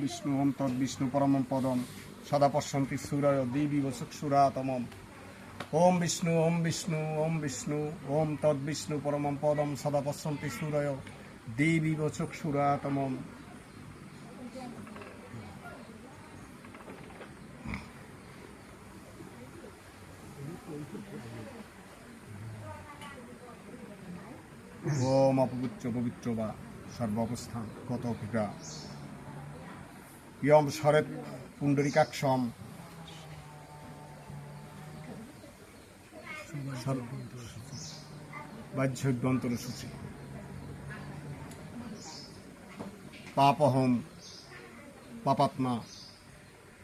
ওম তদ্বিষ্ণু পরমম পদম সদা পশ্যন্তি সূরয় দিবিব চক্ষুরাতমম। ওম বিষ্ণু ওম বিষ্ণু ওম বিষ্ণু ওম তদ্বিষ্ণু পরমম পদম সদা পশ্যন্তি সূরয় দিবিব চক্ষুরাতমম। ওম অপবিত্র পবিত্র বা সর্বাবস্থান কত ক্রীড়া ইয়ম শরৎ পুণ্ডরিকাক্ষম বাহ্যভ্যন্তর সূচি পাপহম পাপাত্মা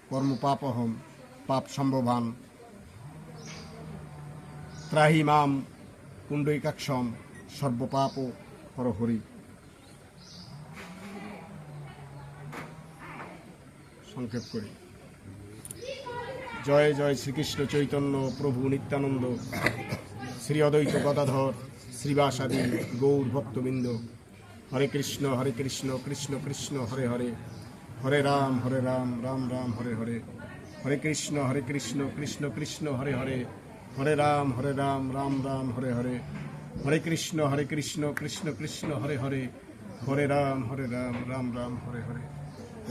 কর্ম পাপহম পাপ সম্ভবান ত্রাহি মাম পুণ্ডরিকাক্ষম সর্বপাপ হরহরি। সংক্ষেপ করি। জয় জয় শ্রীকৃষ্ণ চৈতন্য প্রভু নিত্যানন্দ শ্রী অদ্বৈত গদাধর শ্রীবাসাদি গৌর ভক্তবৃন্দ। হরে কৃষ্ণ কৃষ্ণ কৃষ্ণ হরে হরে হরে রাম রাম রাম হরে হরে। হরে কৃষ্ণ কৃষ্ণ কৃষ্ণ হরে হরে হরে রাম রাম রাম হরে হরে। হরে কৃষ্ণ কৃষ্ণ কৃষ্ণ হরে হরে হরে রাম রাম রাম হরে হরে।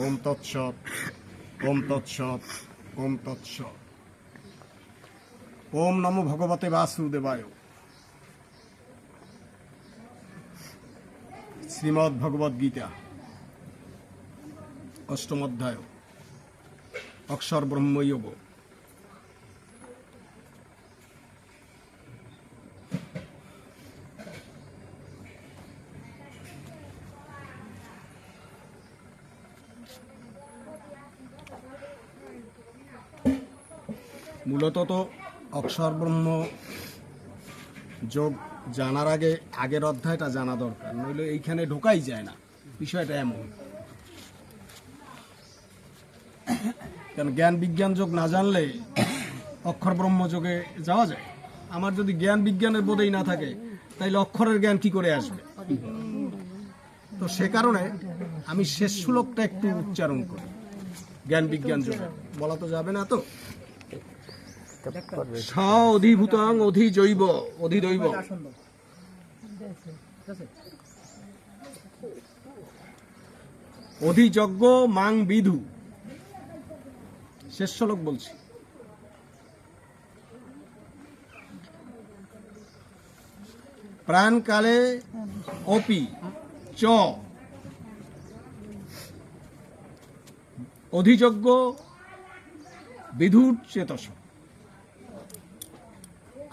ওম তৎসৎ ওম তৎসৎ ওম তৎসৎ। ওম নমো ভগবতে বাসুদেবায়। শ্রীমদ্ ভগবদ গীতা অষ্টম অধ্যায় অক্ষর ব্রহ্মযোগ। মূলত তো অক্ষর ব্রহ্ম যোগ জানার আগে আগের অধ্যায়টা জানা দরকার, নইলে এইখানে ঢোকাই যায় না। বিষয়টা এমন, কারণ জ্ঞান বিজ্ঞান যোগ না জানলে অক্ষর ব্রহ্ম যোগে যাওয়া যায়। আমার যদি জ্ঞান বিজ্ঞানের বোধেই না থাকে তাইলে অক্ষরের জ্ঞান কি করে আসবে? তো সে কারণে আমি শেষ শ্লোকটা একটু উচ্চারণ করি। জ্ঞান বিজ্ঞান যোগে বলা তো যাবে না, তো স অধিভূতং অধিজৈব অধিদৈব অধিযজ্ঞ মাং বিধু। শেষ শ্লোক বলছি। প্রাণকালে অপি চ অধিযজ্ঞ বিধুর চেতস।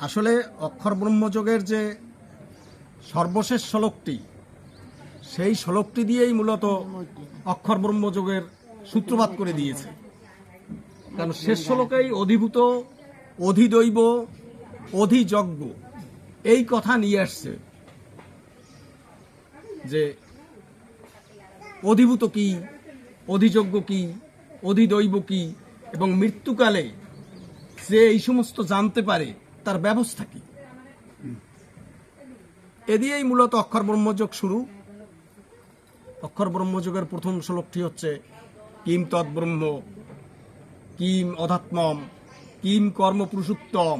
আসলে অক্ষর ব্রহ্মযোগের যে সর্বশেষ শ্লোকটি, সেই শ্লোকটি দিয়েই মূলত অক্ষর ব্রহ্মযোগের সূত্রপাত করে দিয়েছে। কারণ শেষ শ্লোকেই অধিভূত অধিদৈব অধিযজ্ঞ এই কথা নিয়ে আসছে, যে অধিভূত কি, অধিযজ্ঞ কি, অধিদৈব কি, এবং মৃত্যুকালে যে এই সমস্ত জানতে পারে তার ব্যবস্থা কি। এ দিয়েই মূলত অক্ষর ব্রহ্মযোগ শুরু। অক্ষর ব্রহ্মযোগের প্রথম শ্লোকটি হচ্ছে কিম তদ্ব্রহ্ম কিম অধ্যাত্মম কিম কর্ম পুরুষোত্তম।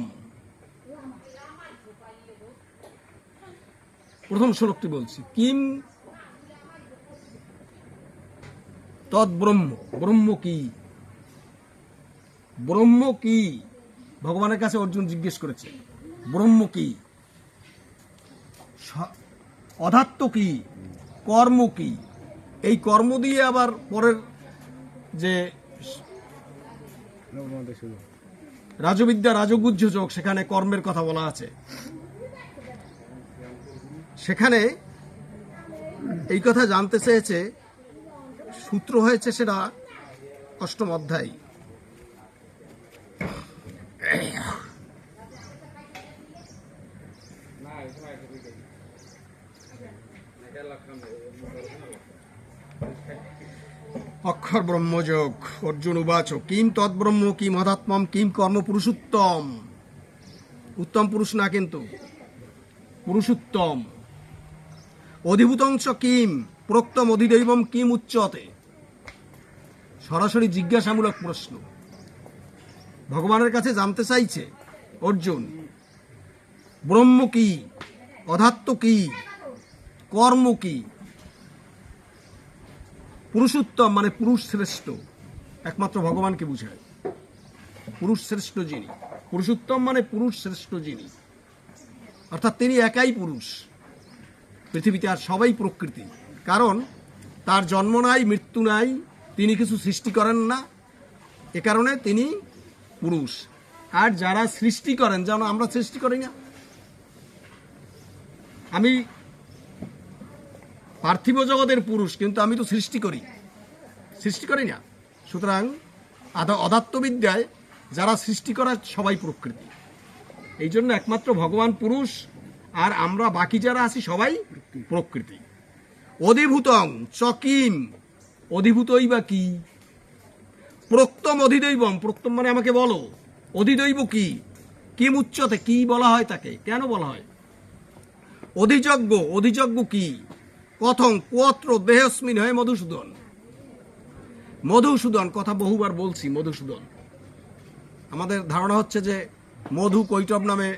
প্রথম শ্লোকটি বলছি কিম তদ্ব্রহ্ম, ব্রহ্ম কি, ব্রহ্ম কি। ভগবানের কাছে অর্জুন জিজ্ঞেস করেছে ব্রহ্ম কি, অধ্যাত্ম কি, কর্ম কি। এই কর্ম দিয়ে আবার পরের যে রাজবিদ্যা রাজগুহ্য যোগ, সেখানে কর্মের কথা বলা আছে। সেখানে এই কথা জানতে চেয়েছে, সূত্র হয়েছে সেটা অষ্টম অধ্যায়। অক্ষর ব্রহ্মযোগ। অর্জুন উবাচ কিম তদ্ব্রহ্ম কিম অধ্যাত্মম কিম কর্ম পুরুষোত্তম। উত্তম পুরুষ না, কিন্তু পুরুষোত্তম। অধিভূতংশ কিম প্রোক্তম অধিদৈবম কিম উচ্চতে। সরাসরি জিজ্ঞাসামূলক প্রশ্ন। ভগবানের কাছে জানতে চাইছে অর্জুন, ব্রহ্ম কি, অধ্যাত্ম কি, কর্ম কি। পুরুষোত্তম মানে পুরুষ শ্রেষ্ঠ, একমাত্র ভগবানকে বুঝায়। পুরুষ শ্রেষ্ঠ যিনি, পুরুষোত্তম মানে পুরুষ শ্রেষ্ঠ যিনি, অর্থাৎ তিনি একাই পুরুষ। পৃথিবীতে আর সবাই প্রকৃতি, কারণ তার জন্ম নাই, মৃত্যু নাই, তিনি কিছু সৃষ্টি করেন না, এ কারণে তিনি পুরুষ। আর যারা সৃষ্টি করেন, যেন আমরা সৃষ্টি করি না। আমি পার্থিব জগতের পুরুষ, কিন্তু আমি তো সৃষ্টি করি না। সুতরাং অধ্যাত্মবিদ্যায় যারা সৃষ্টি করে সবাই প্রকৃতি। এই জন্য একমাত্র ভগবান পুরুষ, আর আমরা বাকি যারা আছি সবাই প্রকৃতি। অধিভূতং চকিম, অধিভূতই বা কি? প্রক্তম অধিদৈবম, প্রক্তম মানে আমাকে বলো, অধিদৈব কি, কিম উচ্চতে, কি বলা হয় তাকে, কেন বলা হয়? অধিযজ্ঞ, অধিযজ্ঞ কি? কথং কোত্র দেহস্মিন, হয় মধুসূদন। মধুসূদন কথা বহুবার বলছি, মধুসূদন। আমাদের ধারণা হচ্ছে যে মধু কৈটব নামে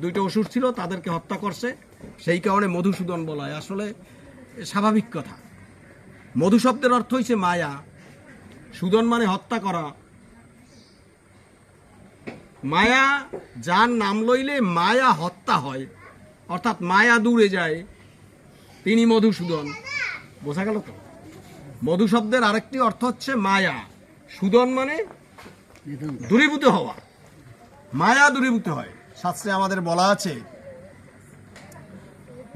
দুইটা অসুর ছিল, তাদেরকে হত্যা করছে, সেই কারণে মধুসূদন বলা হয়। আসলে স্বাভাবিক কথা। মধু শব্দের অর্থ হচ্ছে মায়া, সুদন মানে হত্যা করা। মায়া যার নাম লইলে মায়া হত্যা হয়, অর্থাৎ মায়া দূরে যায়, তিনি মধুসূদন। বোঝা গেল তো? মধু শব্দের আরেকটি অর্থ হচ্ছে মায়া, সুদন মানে দূরীভূত হওয়া, মায়া দূরীভূত হয়। শাস্ত্রে আমাদের বলা আছে,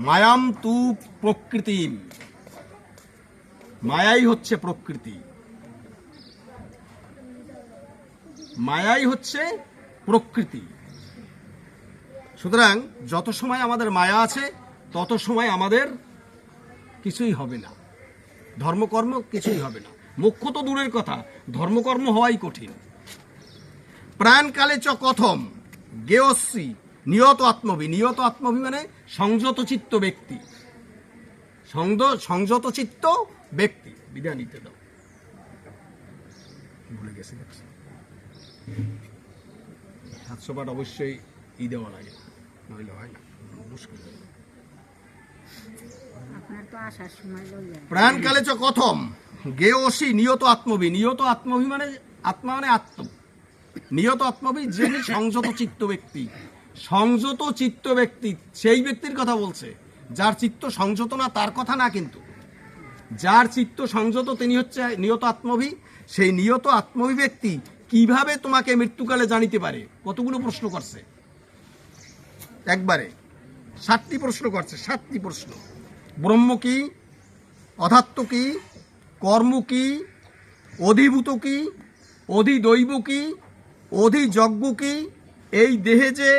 মায়াম তু প্রকৃতিম, মায়াই হচ্ছে প্রকৃতি, মায়াই হচ্ছে প্রকৃতি। সুতরাং যত সময় আমাদের মায়া আছে তত সময় আমাদের কিছুই হবে না, ধর্মকর্ম কিছুই হবে না। মোক্ষ তো দূরের কথা, ধর্মকর্ম হওয়াই কঠিন। প্রাণকালে চ কথম গেয়শ্রী নিয়ত আত্মভি, নিয়ত আত্মভি মানে সংযত চিত্ত ব্যক্তি, সংযত চিত্ত ব্যক্তি। বিদায় নিতে দাও, ভুলে গেছে। 700 পাঠ অবশ্যই দেওয়া লাগে, নইলে হয় না, মুশকিল। প্রাণকালে চ কথম গেয়সি নিয়ত আত্মভি, নিয়ত আত্মভি মানে আত্মা মানে আত্ম, নিয়ত আত্মভি যিনি সংযত চিত্ত ব্যক্তি। সংযত চিত্ত ব্যক্তি সেই ব্যক্তির কথা বলছে, যার চিত্ত সংযত না তার কথা না, কিন্তু যার চিত্ত সংযত তিনি হচ্ছে নিয়ত আত্মভি। সেই নিয়ত আত্মভি ব্যক্তি কিভাবে তোমাকে মৃত্যুকালে জানিতে পারে? কতগুলো প্রশ্ন করছে, একবারে 7টি প্রশ্ন করছে, 7টি প্রশ্ন। ব্রহ্ম কি, অধ্যাত্ম কি, কর্ম কি, অধিভূত কি, অধিদৈব কি, অধিযজ্ঞ কি, এই দেহে যে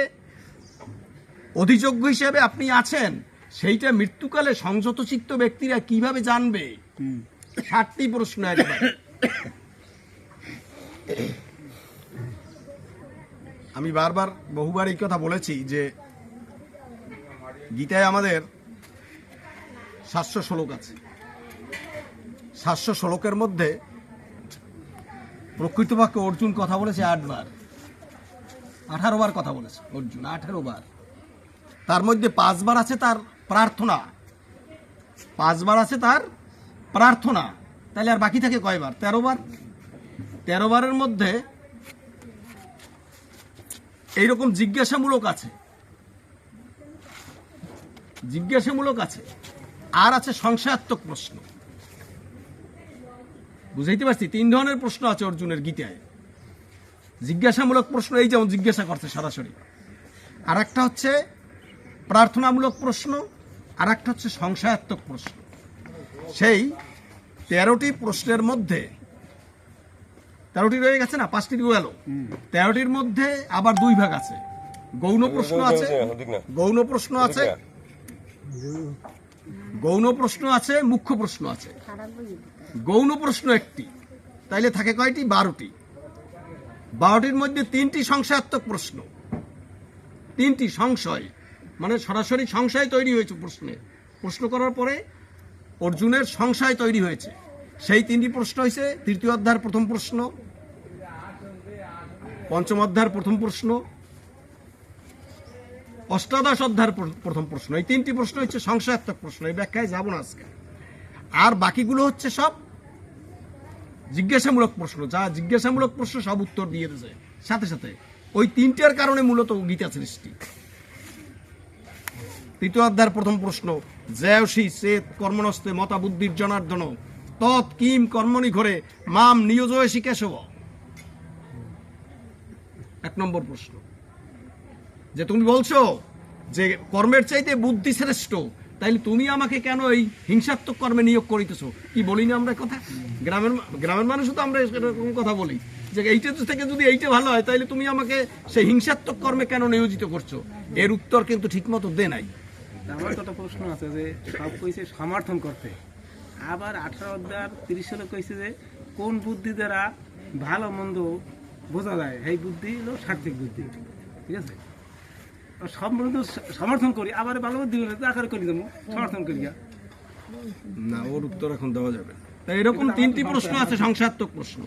অধিযজ্ঞ হিসেবে আপনি আছেন সেইটা মৃত্যুকালে সংযত চিত্ত ব্যক্তিরা কিভাবে জানবে? 7টি প্রশ্ন একবার। আমি বারবার বহুবার এই কথা বলেছি যে গীতায় আমাদের 700 শ্লোক আছে। 700 শ্লোকের মধ্যে প্রকৃতপক্ষে অর্জুন কথা বলেছে 8 বার, 18 বার কথা বলেছে অর্জুন, 18 বার। তার মধ্যে 5 বার আছে তার প্রার্থনা, 5 বার আছে তার প্রার্থনা। তাহলে আর বাকি থাকে কয়বার? 13 বার। 13 বারের মধ্যে এইরকম জিজ্ঞাসামূলক আছে, জিজ্ঞাসামূলক আছে, আর আছে সংশয়াত্মক প্রশ্ন। বুঝাইতে পারছি? 3 ধরনের প্রশ্ন আছে অর্জুনের গীতায়। জিজ্ঞাসামূলক প্রশ্ন, এই যেমন জিজ্ঞাসা করছে সরাসরি, আর একটা হচ্ছে প্রার্থনামূলক প্রশ্ন, আর একটা হচ্ছে সংশয়াত্মক প্রশ্ন। সেই 13টি প্রশ্নের মধ্যে 13টি রয়ে গেছে না, 5টি গেল। 13টির মধ্যে আবার 2 ভাগ আছে, গৌণ প্রশ্ন আছে, গৌণ প্রশ্ন আছে, গৌণ প্রশ্ন আছে, মুখ্য প্রশ্ন আছে। গৌণ প্রশ্ন একটি, তাইলে থাকে কয়টি? 12টি। 12টির মধ্যে 3টি সংশয়াত্মক প্রশ্ন, 3টি সংশয়, মানে সরাসরি সংশয় তৈরি হয়েছে প্রশ্নে। প্রশ্ন করার পরে অর্জুনের সংশয় তৈরি হয়েছে, সেই 3টি প্রশ্ন হয়েছে 3য় অধ্যায়ের প্রথম প্রশ্ন, 5ম অধ্যায়ের প্রথম প্রশ্ন, অষ্টাদশ অধ্যায়ের প্রথম প্রশ্ন। এই 3টি প্রশ্ন হচ্ছে সংশয়াত্মক প্রশ্ন, এই ব্যাখ্যায় যাব না আজকে। আর বাকিগুলো হচ্ছে সব জিজ্ঞাসামূলক প্রশ্ন, যা জিজ্ঞাসামূলক প্রশ্ন সব উত্তর দিয়ে দিয়েছে সাথে সাথে। ওই 3টার কারণে মূলত গীতা সৃষ্টি। 3য় অধ্যায়ের প্রথম প্রশ্ন, জ্যায়সী চেত কর্মণস্তে মতা বুদ্ধির জনার্দন তৎ কিম কর্মণি ঘরে মাম নিয়োজয়সী কেশব। 1 নম্বর প্রশ্ন, যে তুমি বলছো যে কর্মের চাইতে বুদ্ধি শ্রেষ্ঠ, তাইলে তুমি আমাকে কেন এই হিংসাত্মক কর্মে নিয়োগ করিতেছো? কি বলি না আমরা কথা? গ্রামের মানুষও তো আমরা এরকম কথা বলি যে এইটা থেকে যদি এইটা ভালো হয় তাইলে তুমি আমাকে সেই হিংসাত্মক কর্মে কেন নিয়োজিত করছো। এর উত্তর কিন্তু ঠিকমতো দে নাই। আমার তো একটা প্রশ্ন আছে যে সব কইছে সমর্থন করতে, আবার 18 অধ্যায় 30 সালে কইছে যে কোন বুদ্ধি দ্বারা ভালো মন্দ বোঝা যায়, এই বুদ্ধি হলো সার্থক বুদ্ধি। ঠিক আছে, তো সব মন্দ সমর্থন করি, আবার ভালো বুদ্ধি হলে আকার করি দেবো সমর্থন করি না, ওর উত্তর এখন দেওয়া যাবে না। তাই এরকম 3টি প্রশ্ন আছে সংশয়াত্মক প্রশ্ন।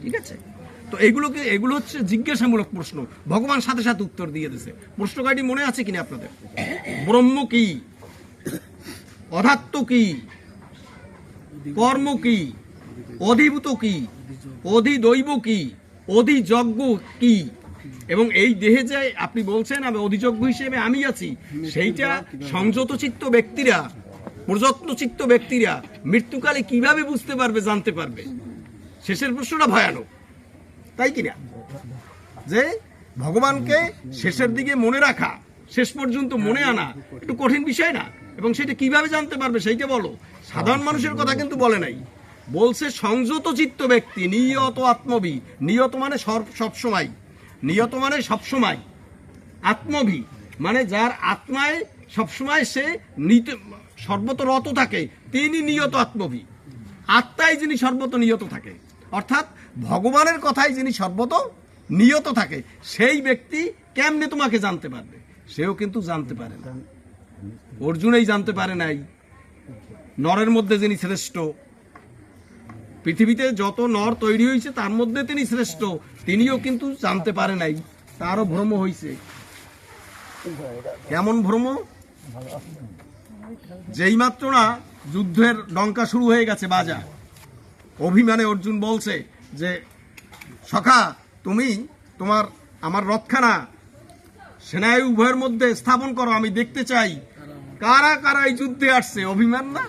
ঠিক আছে, তো এগুলো হচ্ছে জিজ্ঞাসামূলক প্রশ্ন, ভগবান সাথে সাথে উত্তর দিয়ে দিয়েছে। প্রশ্ন কয়টি মনে আছে কিনা আপনাদের? ব্রহ্ম কি, অধাত্ম কি, কর্ম কি, অধিভূত কি, অধিদৈব কি, অধিযজ্ঞ কি, এবং এই দেহে যে আপনি বলছেন আমি অধিযজ্ঞ হিসেবে আমি আছি, সেইটা সংযত চিত্ত ব্যক্তিরা, প্রযত্ন চিত্ত ব্যক্তিরা মৃত্যুকালে কিভাবে বুঝতে পারবে, জানতে পারবে? শেষের প্রশ্নটা ভয়ানক, তাই কিনা? যে ভগবানকে শেষের দিকে মনে রাখা, শেষ পর্যন্ত মনে আনা একটু কঠিন বিষয় না? এবং সেটা কিভাবে জানতে পারবে সেইটা বলো। সাধারণ মানুষের কথা কিন্তু বলে নাই, বলছে সংযত চিত্ত ব্যক্তি, নিয়ত আত্মবি। নিয়ত মানে সবসময়, নিয়ত মানে সবসময়, আত্মবি মানে যার আত্মায় সবসময় সে সর্বত রত থাকে, তিনি নিয়ত আত্মবি। আত্মায় যিনি সর্বত নিয়ত থাকে, অর্থাৎ ভগবানের কথায় যিনি সর্বত নিয়ত থাকে, সেই ব্যক্তি কেমনে তোমাকে জানতে পারবে? সেও কিন্তু জানতে পারে না। অর্জুনই জানতে পারে নাই, নরের মধ্যে যিনি শ্রেষ্ঠ, পৃথিবীতে যত নর তৈরি হয়েছে তার মধ্যে তিনি শ্রেষ্ঠ, তিনিও কিন্তু জানতে পারে নাই, তারও ভ্রম হয়েছে। কেমন ভ্রম? যেই মাত্র না যুদ্ধের ডঙ্কা শুরু হয়ে গেছে বাজা, অভিমানে অর্জুন বলছে যে সখা তুমি আমার রথখানা সেনায় উভয়ের মধ্যে স্থাপন করো, আমি দেখতে চাই কারা কারা এই যুদ্ধে আসছে। অভিমান না?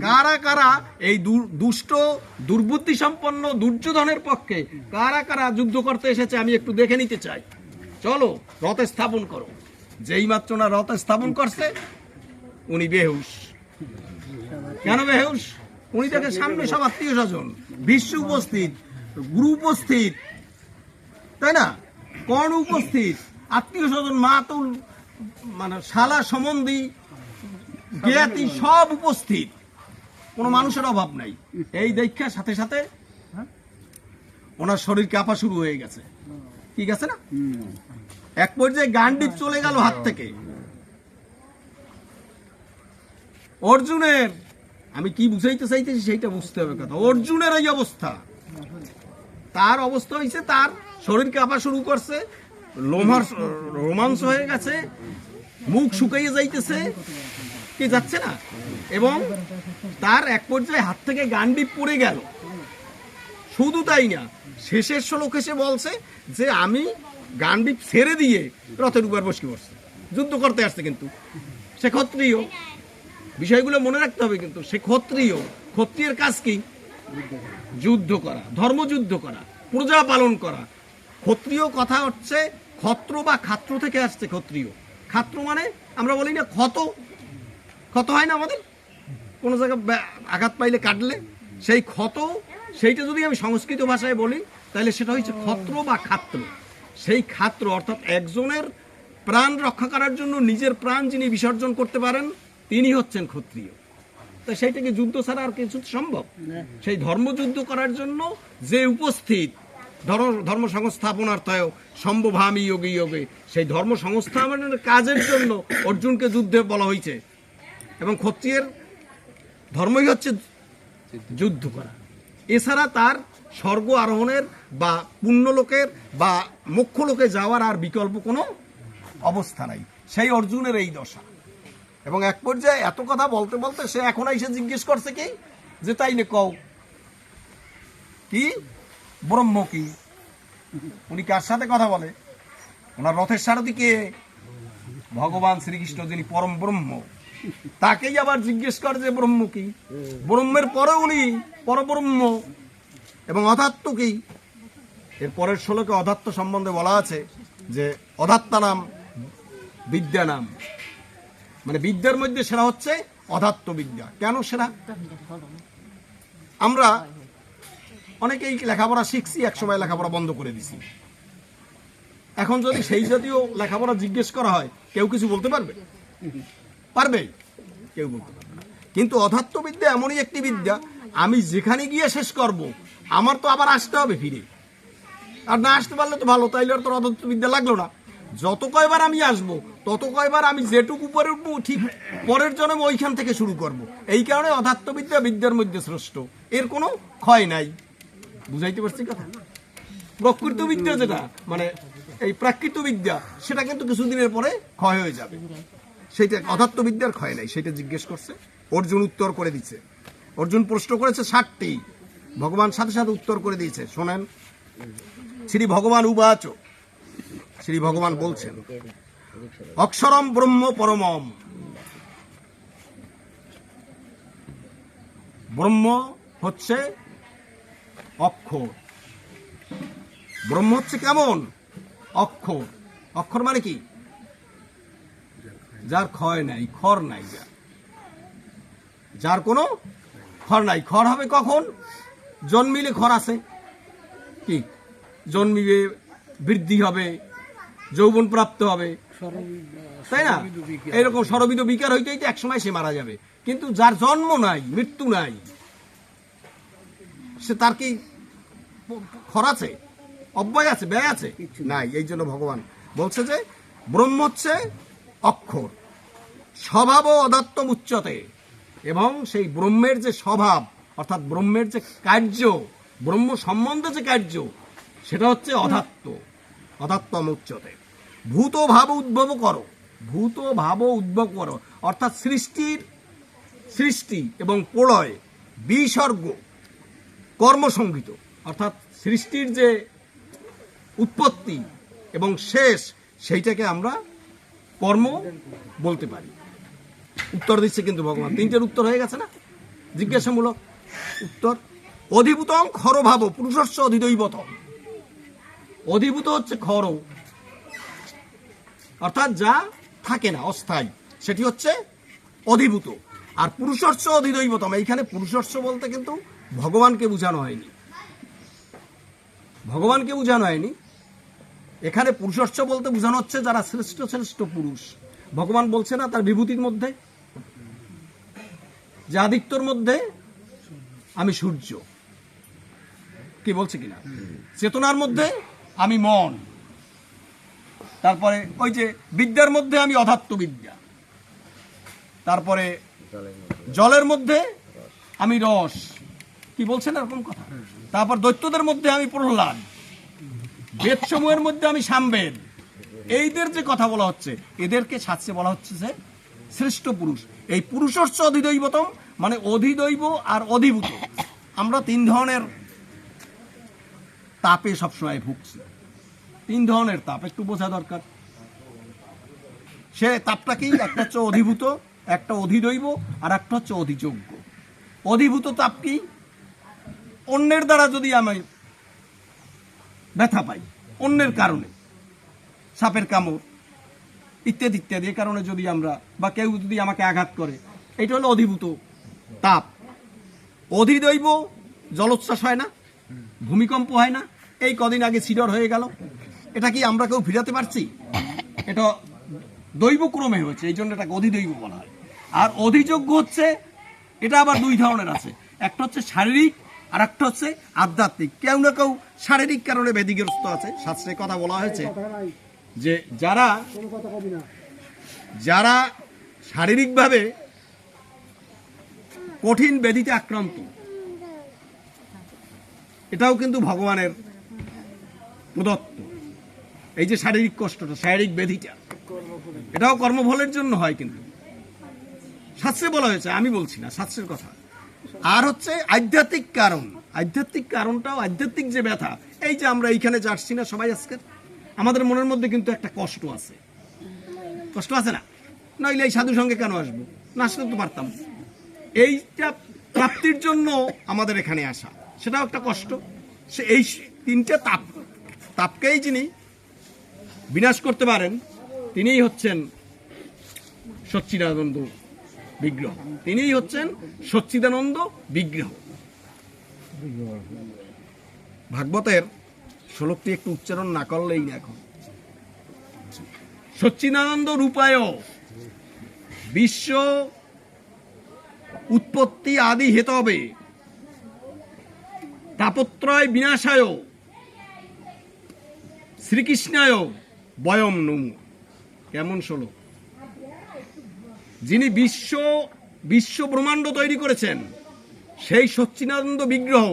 কারা কারা এই দুষ্ট দুর্বুদ্ধি সম্পন্ন দুর্যোধনের পক্ষে কারা কারা যুদ্ধ করতে এসেছে, আমি একটু দেখে নিতে চাই, চলো রথে স্থাপন করো। যেই মাত্র না রথে স্থাপন করছে উনি বেহুশ। কেন বেহুশ? উনি দেখে সামনে সব আত্মীয় স্বজন, বিশ্ব উপস্থিত, গুরু উপস্থিত, তাই না, কর্ণ উপস্থিত, আত্মীয় স্বজন, মাতুল মানে শালা সম্বন্ধী জ্ঞাতি সব উপস্থিত, কোনো মানুষের অভাব নাই। এই দীক্ষার সাথে সাথে ওনার শরীর কাঁপা শুরু হয়ে গেছে। কি গেছে না? এক পর্যায়ে গান্ডিব চলে গেল হাত থেকে। অর্জুনের, আমি কি বুঝাইতে চাইতেছি সেইটা বুঝতে হবে কথা। অর্জুনের এই অবস্থা, তার অবস্থা হয়েছে তার শরীর কাঁপা শুরু করছে, লোমার রোমাঞ্চ হয়ে গেছে, মুখ শুকাইয়ে যাইতেছে, কি যাচ্ছে না, এবং তার এক পর্যায়ে হাত থেকে গান্ডিব পড়ে গেল। শুধু তাই না, শেষের শ্লোক এসে বলছে যে আমি গান্ডিব ছেড়ে দিয়ে রথের উপর বসে পড়ছে, যুদ্ধ করতে আসছে, কিন্তু সে ক্ষত্রিয়। বিষয়গুলো মনে রাখতে হবে, কিন্তু সে ক্ষত্রিয়। ক্ষত্রিয়ের কাজ কি? যুদ্ধ করা, ধর্মযুদ্ধ করা, প্রজা পালন করা। ক্ষত্রিয় কথা হচ্ছে ক্ষত্র বা খাত্র থেকে আসছে ক্ষত্রিয়। খাত্র মানে আমরা বলি না ক্ষত, ক্ষত হয় না আমাদের কোনো জায়গায় আঘাত পাইলে কাটলে, সেই ক্ষত, সেইটা যদি আমি সংস্কৃত ভাষায় বলি তাহলে সেটা হচ্ছে ক্ষত্র বা খাত্র। সেই খাত্র অর্থাৎ একজনের প্রাণ রক্ষা করার জন্য নিজের প্রাণ যিনি বিসর্জন করতে পারেন তিনি হচ্ছেন ক্ষত্রিয়। তো সেইটাকে যুদ্ধ ছাড়া আর কিছু সম্ভব? সেই ধর্মযুদ্ধ করার জন্য যে উপস্থিত, ধর্ম সংস্থাপনার্থে সম্ভবামি যোগে যোগে, সেই ধর্ম সংস্থাপনের কাজের জন্য অর্জুনকে যুদ্ধে বলা হয়েছে। এবং ক্ষত্রিয়ের ধর্মই হচ্ছে যুদ্ধ করা। এছাড়া তার স্বর্গ আরোহণের বা পুণ্যলোকের বা মোক্ষলোকে যাওয়ার আর বিকল্প কোনো অবস্থা নাই। সেই অর্জুনের এই দশা। এবং এক পর্যায়ে এত কথা বলতে বলতে সে এখন এসে জিজ্ঞেস করছে কি যে তাইলে কও কি ব্রহ্ম কি? উনি কার সাথে কথা বলে? ওনার রথের সারথি কে? ভগবান শ্রীকৃষ্ণ, যিনি পরম ব্রহ্ম। তাকেই আবার জিজ্ঞেস করে যে ব্রহ্ম কি। ব্রহ্মের পরে উনি পরব্রহ্ম এবং অধাত্ম কি। এর পরের শ্লোকে অধাত্ম সম্বন্ধে বলা আছে যে অধাত্মা নাম বিদ্যা নাম, মানে বিদ্যার মধ্যে সেরা হচ্ছে অধাত্ম বিদ্যা। কেন সেরা? আমরা অনেকেই লেখাপড়া শিখছি, একসময় লেখাপড়া বন্ধ করে দিছি। এখন যদি সেই জাতীয় লেখাপড়া জিজ্ঞেস করা হয়, কেউ কিছু বলতে পারবে? পারবে? কেউ বলতে পারবে না। কিন্তু অধাত্ম বিদ্যা এমনই একটি বিদ্যা, আমি যেখানে গিয়ে শেষ করব, আমার তো আবার আসতে হবে ফিরে। আর না আসতে পারলে তো ভালো, তাইলে আর তোর অধাত্ম বিদ্যা লাগলো না। যত কয়বার আমি আসবো, তত কয়বার আমি যেটুকু উপরে উঠবো, ঠিক পরের জন্মে ওইখান থেকে শুরু করব। এই কারণে অধাত্ম বিদ্যা বিদ্যার মধ্যে শ্রেষ্ঠ, এর কোনো ক্ষয় নাই। বুঝাইতে পারছি কথা? প্রকৃত বিদ্যা যেটা, মানে এই প্রাকৃত বিদ্যা, সেটা কিন্তু কিছুদিনের পরে ক্ষয় হয়ে যাবে। সেইটা অধাত্ম বিদ্যার ক্ষয় নাই। সেটা জিজ্ঞেস করছে, অর্জুন উত্তর করে দিচ্ছে। অর্জুন প্রশ্ন করেছে 60টি, ভগবান সাথে সাথে উত্তর করে দিয়েছে। শোনেন, শ্রী ভগবান উবাচ, শ্রী ভগবান বলছেন, অক্ষরম ব্রহ্ম পরমম। ব্রহ্ম হচ্ছে অক্ষর। ব্রহ্ম হচ্ছে কেমন? অক্ষর। অক্ষর মানে কি? যার ক্ষয় নাই, খর নাই, যার কোনো খর নাই। খর হবে কখন? জন্মিলে খর আছে, কি জন্মিবে, বৃদ্ধি হবে, যৌবন প্রাপ্ত হবে, তাই না? এইরকম সরবিদ বিকার হইতে হইতে একসময় সে মারা যাবে। কিন্তু যার জন্ম নাই, মৃত্যু নাই, সে তার কি খর আছে, অব্যয় আছে, ব্যয় আছে? নাই। এই জন্য ভগবান বলছে যে ব্রহ্ম হচ্ছে অক্ষর, স্বভাব অধাত্ম উচ্চতে। এবং সেই ব্রহ্মের যে স্বভাব, অর্থাৎ ব্রহ্মের যে কার্য, ব্রহ্ম সম্বন্ধে যে কার্য, সেটা হচ্ছে অধাত্ম, অধাত্তম উচ্চতে। ভূত ভাব উদ্ভব করো, ভূত ভাব উদ্ভব করো, অর্থাৎ সৃষ্টি এবং প্রলয়, বিসর্গ, কর্মসঙ্গীত, অর্থাৎ সৃষ্টির যে উৎপত্তি এবং শেষ, সেইটাকে আমরা কর্ম বলতে পারি। উত্তর দিচ্ছে কিন্তু ভগবান। 3টের উত্তর হয়ে গেছে না? জিজ্ঞাসামূলক উত্তর। অধিভূতং খর ভাব পুরুষস্য অধিদৈবতম। অধিভূত হচ্ছে খর, অর্থাৎ যা থাকে না, অস্থায়ী, সেটি হচ্ছে অধিভূত। আর পুরুষস্য অধিদৈবতম, এইখানে পুরুষস্য বলতে কিন্তু ভগবানকে বোঝানো হয়নি, ভগবানকে বোঝানো হয়নি। এখানে পুরুষস্য বলতে বোঝানো হচ্ছে যারা শ্রেষ্ঠ শ্রেষ্ঠ পুরুষ। ভগবান বলছে না তার বিভূতির মধ্যে যে আদিত্যর মধ্যে আমি সূর্য, কি বলছে কিনা, চেতনার মধ্যে আমি মন, তারপরে ওই যে বিদ্যার মধ্যে আমি অধাত্ম বিদ্যা, তারপরে জলের মধ্যে আমি রস, কি বলছেন এরকম কথা। তারপর দৈত্যদের মধ্যে আমি প্রহ্লাদ, বেদ সমূহের মধ্যে আমি সামবেদ। এইদের যে কথা বলা হচ্ছে, এদেরকে শাস্ত্রে বলা হচ্ছে যে শ্রেষ্ঠ পুরুষ। এই পুরুষস্য অধিদৈবতম, মানে অধিদৈব আর অধিভূত। আমরা 3 ধরনের তাপে সবসময় ভুগছি। 3 ধরনের তাপ একটু বোঝা দরকার। সে তাপটা কি? একটা হচ্ছে অধিভূত, একটা অধিদৈব, আর একটা হচ্ছে অধিযোগ্য। অধিভূত তাপ কি? অন্যের দ্বারা যদি আমি ব্যথা পাই, অন্যের কারণে, সাপের কামড় ইত্যাদি ইত্যাদি, এই কারণে যদি আমরা, বা কেউ যদি আমাকে আঘাত করে, এটা হলো অধিভূত তাপ। অধিদৈব, জলোচ্ছ্বাস হয় না, ভূমিকম্প হয় না, এই কদিন আগে সিডর হয়ে গেল, এটা কি আমরা কেউ ফিরাতে পারছি? এটা দৈবক্রমে হয়েছে, এই জন্য এটাকে অধিদৈব বলা হয়। আর অধিযোগ্য হচ্ছে, এটা আবার 2 ধরনের আছে। একটা হচ্ছে শারীরিক, আর একটা হচ্ছে আধ্যাত্মিক। কেউ না কেউ শারীরিক কারণে ব্যাধিগ্রস্ত আছে। শাস্ত্রে কথা বলা হয়েছে যে যারা শারীরিকভাবে কঠিন ব্যাধিতে আক্রান্ত, এটাও কিন্তু ভগবানের প্রদত্ত। এই যে শারীরিক কষ্টটা, শারীরিক ব্যাধিটা, এটাও কর্মফলের জন্য হয়। কিন্তু শাস্ত্রে বলা হয়েছে, আমি বলছি না, শাস্ত্রের কথা। আর হচ্ছে আধ্যাত্মিক কারণ। আধ্যাত্মিক কারণটাও, আধ্যাত্মিক যে ব্যথা, এই যে আমরা এইখানে যাচ্ছি না সবাই আজকে, আমাদের মনের মধ্যে কিন্তু একটা কষ্ট আছে। কষ্ট আছে না? নইলে এই সাধু সঙ্গে কেন আসবো? না আসলে তো পারতাম। এইটা প্রাপ্তির জন্য আমাদের এখানে আসা, সেটাও একটা কষ্ট। সে এই তিনটে তাপকেই যিনি বিনাশ করতে পারেন, তিনিই হচ্ছেন সচ্চিদানন্দ বিগ্রহ। তিনিই হচ্ছেন সচ্চিদানন্দ বিগ্রহ। ভাগবতের শ্লোকটি একটু উচ্চারণ না করলেই না এখন। সচ্চিদানন্দ রূপায় বিশ্ব উৎপত্তি আদি হেতবে তাপত্রয় বিনাশায় শ্রীকৃষ্ণায় বয়ম নমু। কেমন শ্লোক! যিনি বিশ্ব ব্রহ্মাণ্ড তৈরি করেছেন, সেই সচ্চিদানন্দ বিগ্রহ,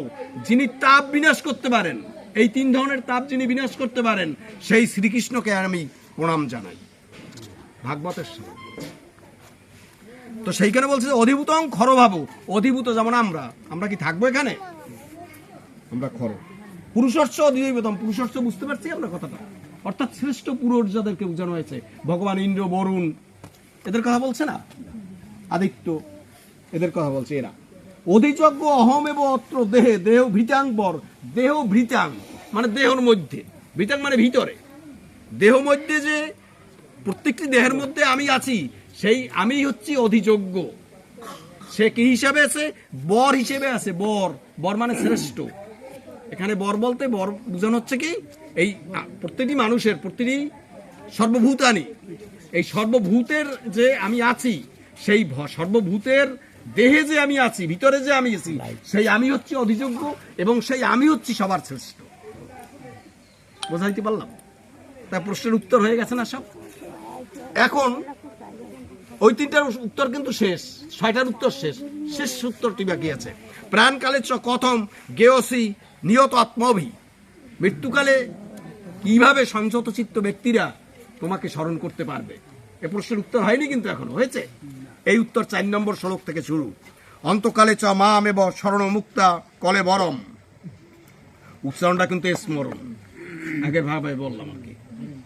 যিনি তাপ বিনাশ করতে পারেন, এই তিন ধরনের তাপ যিনি বিনাশ করতে পারেন, সেই শ্রীকৃষ্ণকে আমি প্রণাম জানাই। ভাগবতের শ্লোক। তো সেইখানে বলছে যে অধিভূতং খরভাব। অধিভূত যেমন আমরা কি থাকবো এখানে? আমরা খর। পুরুষর্ষ অধিদৈবতম। পুরুষর্ষ বুঝতে পারছি আমরা কথাটা, অর্থাৎ শ্রেষ্ঠ পুরুষ যাদেরকে বোঝানো হয়েছে, ভগবান ইন্দ্র, বরুণ, এদের কথা বলছে না? আদিত্য, এদের কথা বলছে এরা। অধিযজ্ঞ অহম এব অত্র দেহে দেহ ভৃতাং বর। দেহ ভৃতাং মানে দেহর মধ্যে, ভৃতাং মানে ভিতরে। দেহ মধ্যে যে প্রত্যেকটি দেহের মধ্যে আমি আছি, সেই আমি হচ্ছি অধিযজ্ঞ। সে কি হিসাবে আছে? বর হিসেবে আছে। বর মানে শ্রেষ্ঠ। এখানে বর বলতে বর বোঝানো হচ্ছে কি, এই প্রত্যেকটি মানুষের, প্রতিটি সর্বভূতানি, এই সর্বভূতের যে আমি আছি, সেই সর্বভূতের দেহে যে আমি আছি, ভিতরে যে আমি আছি, সেই আমি হচ্ছে অধিযোগ্য, এবং সেই আমি হচ্ছি সবার শ্রেষ্ঠ। বোঝাইতে পারলাম? তা প্রশ্নের উত্তর হয়ে গেছে না সব? এখন ওই তিনটার উত্তর কিন্তু শেষ, 6টার উত্তর শেষ। শেষ উত্তরটি বাকি আছে। প্রাণকালে চ কথম গেয়সি নিয়ত আত্মভি। মৃত্যুকালে কিভাবে সংযত চিত্ত ব্যক্তিরা তোমাকে স্মরণ করতে পারবে? এ প্রশ্নের উত্তর হয়নি, কিন্তু এখনো হয়েছে। এই উত্তর 4 নম্বর শ্লোক থেকে শুরু। অন্তকালে চ মামেব শরণ মুক্তা কলে বরম। উচ্চারণটা কিন্তু স্মরণ, আগের ভাবে বললাম আর কি।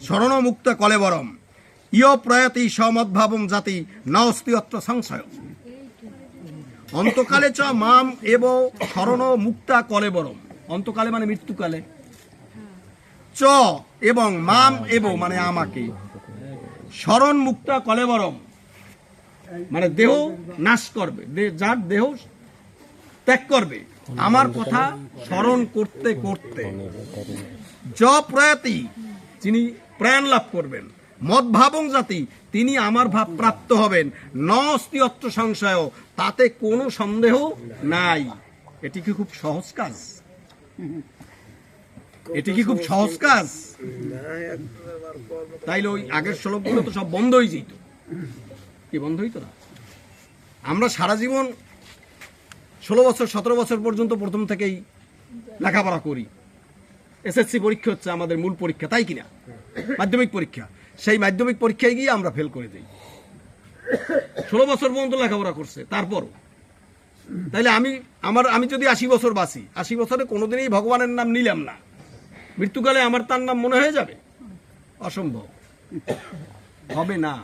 শরণ মুক্তা কলে বরম ইয় প্রয়াতি সমদ্ভাবং জাতি নাস্তি অত্র সংশয়। অন্তকালে চ মাম এব শরণ মুক্তা কলে বরম। অন্তকালে মানে মৃত্যুকালে, চ এবং মাম এব মানে আমাকে, শরণ মুক্তা কলেবরম মানে দেহ নাশ করবে, যার দেহ ত্যাগ করবে আমার কথা স্মরণ করতে করতে। য প্রয়াতি যিনি প্রাণ লাভ করবেন, মদ্ভাবং জাতি তিনি আমার ভাব প্রাপ্ত হবেন, ন অস্তি অত্র সংশয় তাতে কোনো সন্দেহ নাই। এটি কি খুব সহজ কাজ? এটি কি খুব সহজ কাজ? তাইলে ওই আগের শ্লোকগুলো তো সব বন্ধ হয়ে যেত। কি বন্ধ হইতো না? আমরা সারা জীবন 16 বছর 17 বছর পর্যন্ত প্রথম থেকেই লেখাপড়া করি। এসএসসি পরীক্ষা হচ্ছে আমাদের মূল পরীক্ষা, তাই কিনা? মাধ্যমিক পরীক্ষা। সেই মাধ্যমিক পরীক্ষায় গিয়ে আমরা ফেল করে দিই। 16 বছর পর্যন্ত লেখাপড়া করছে, তারপরও। তাইলে আমি যদি 80 বছর বাঁচি, 80 বছরে কোনোদিনই ভগবানের নাম নিলাম না, মৃত্যুকালে আমার তার নাম মনে হয়ে যাবে? অসম্ভব, হবে না।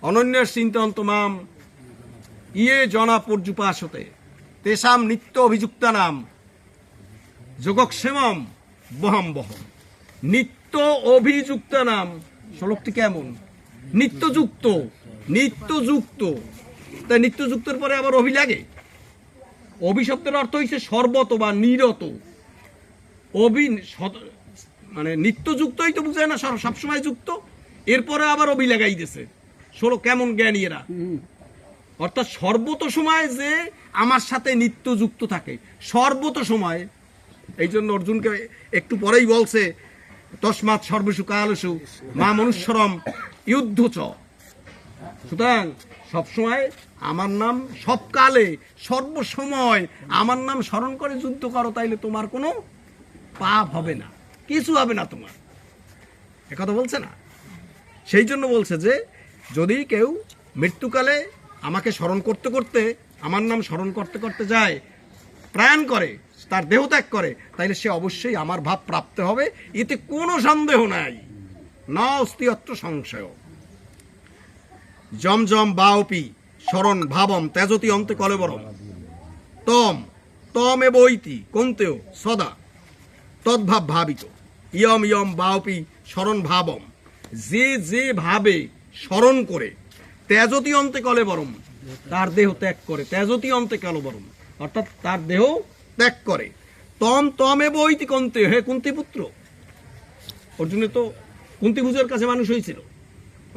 অনন্যের চিন্তন তোমাম ইয়ে জনা পর্যুপাসতে তেসাম নিত্য অভিযুক্তা নাম যোগক্ষেমম বহম বহম। নিত্য অভিযুক্ত নাম। শ্লোকটি কেমন? নিত্যযুক্ত, নিত্যযুক্ত। তাই নিত্যযুক্তের পরে আবার অভি লাগে? অভিশব্দের অর্থ হচ্ছে সর্বত বা নিরত। মানে নিত্যযুক্তই তো বুঝায় না সবসময় যুক্ত, এরপরে আবার অভি লাগাই দিয়েছে। কেমন জ্ঞানী এরা! অর্থাৎ সর্বত সময় যে আমার সাথে নিত্যযুক্ত থাকে, সর্বত সময়। এই জন্য অর্জুনকে একটু পরেই বলছে তস্মাৎ সর্বসু কালসু মা মনুষ্যরম যুদ্ধ চ। সুতরাং সবসময় আমার নাম সবকালে সর্বসময় আমার নাম স্মরণ করে যুদ্ধ করো, তাইলে তোমার কোনো পাপ হবে না, কিছু হবে না তোমার। একথা বলছে না? সেই জন্য বলছে যে যদি কেউ মৃত্যুকালে আমাকে স্মরণ করতে করতে, আমার নাম স্মরণ করতে করতে যায়, প্রাণ করে, তার দেহ ত্যাগ করে, তাইলে সে অবশ্যই আমার ভাব প্রাপ্ত হবে, এতে কোনো সন্দেহ নাই, না অস্তি অত্র সংশয়। যম যম বাওপি স্মরণ ভাবম তেজতি অন্তে কলেবরম তম তম এব ঐতি কন্তেও সদা তদ্ভাব ভাবিত ইয়ম ইয়ম বাওপি স্মরণ ভাবম, যে যে ভাবে স্মরণ করে তেজতি অন্তে কলেবরম, তার দেহ ত্যাগ করে, তেজতি অন্তে কলেবরম অর্থাৎ তার দেহ ত্যাগ করে, তম তম এব ঐতি কন্তে, হে কুন্তি পুত্র। অর্জুনের তো কুন্তিভুজের কাছে মানুষ হয়েছিল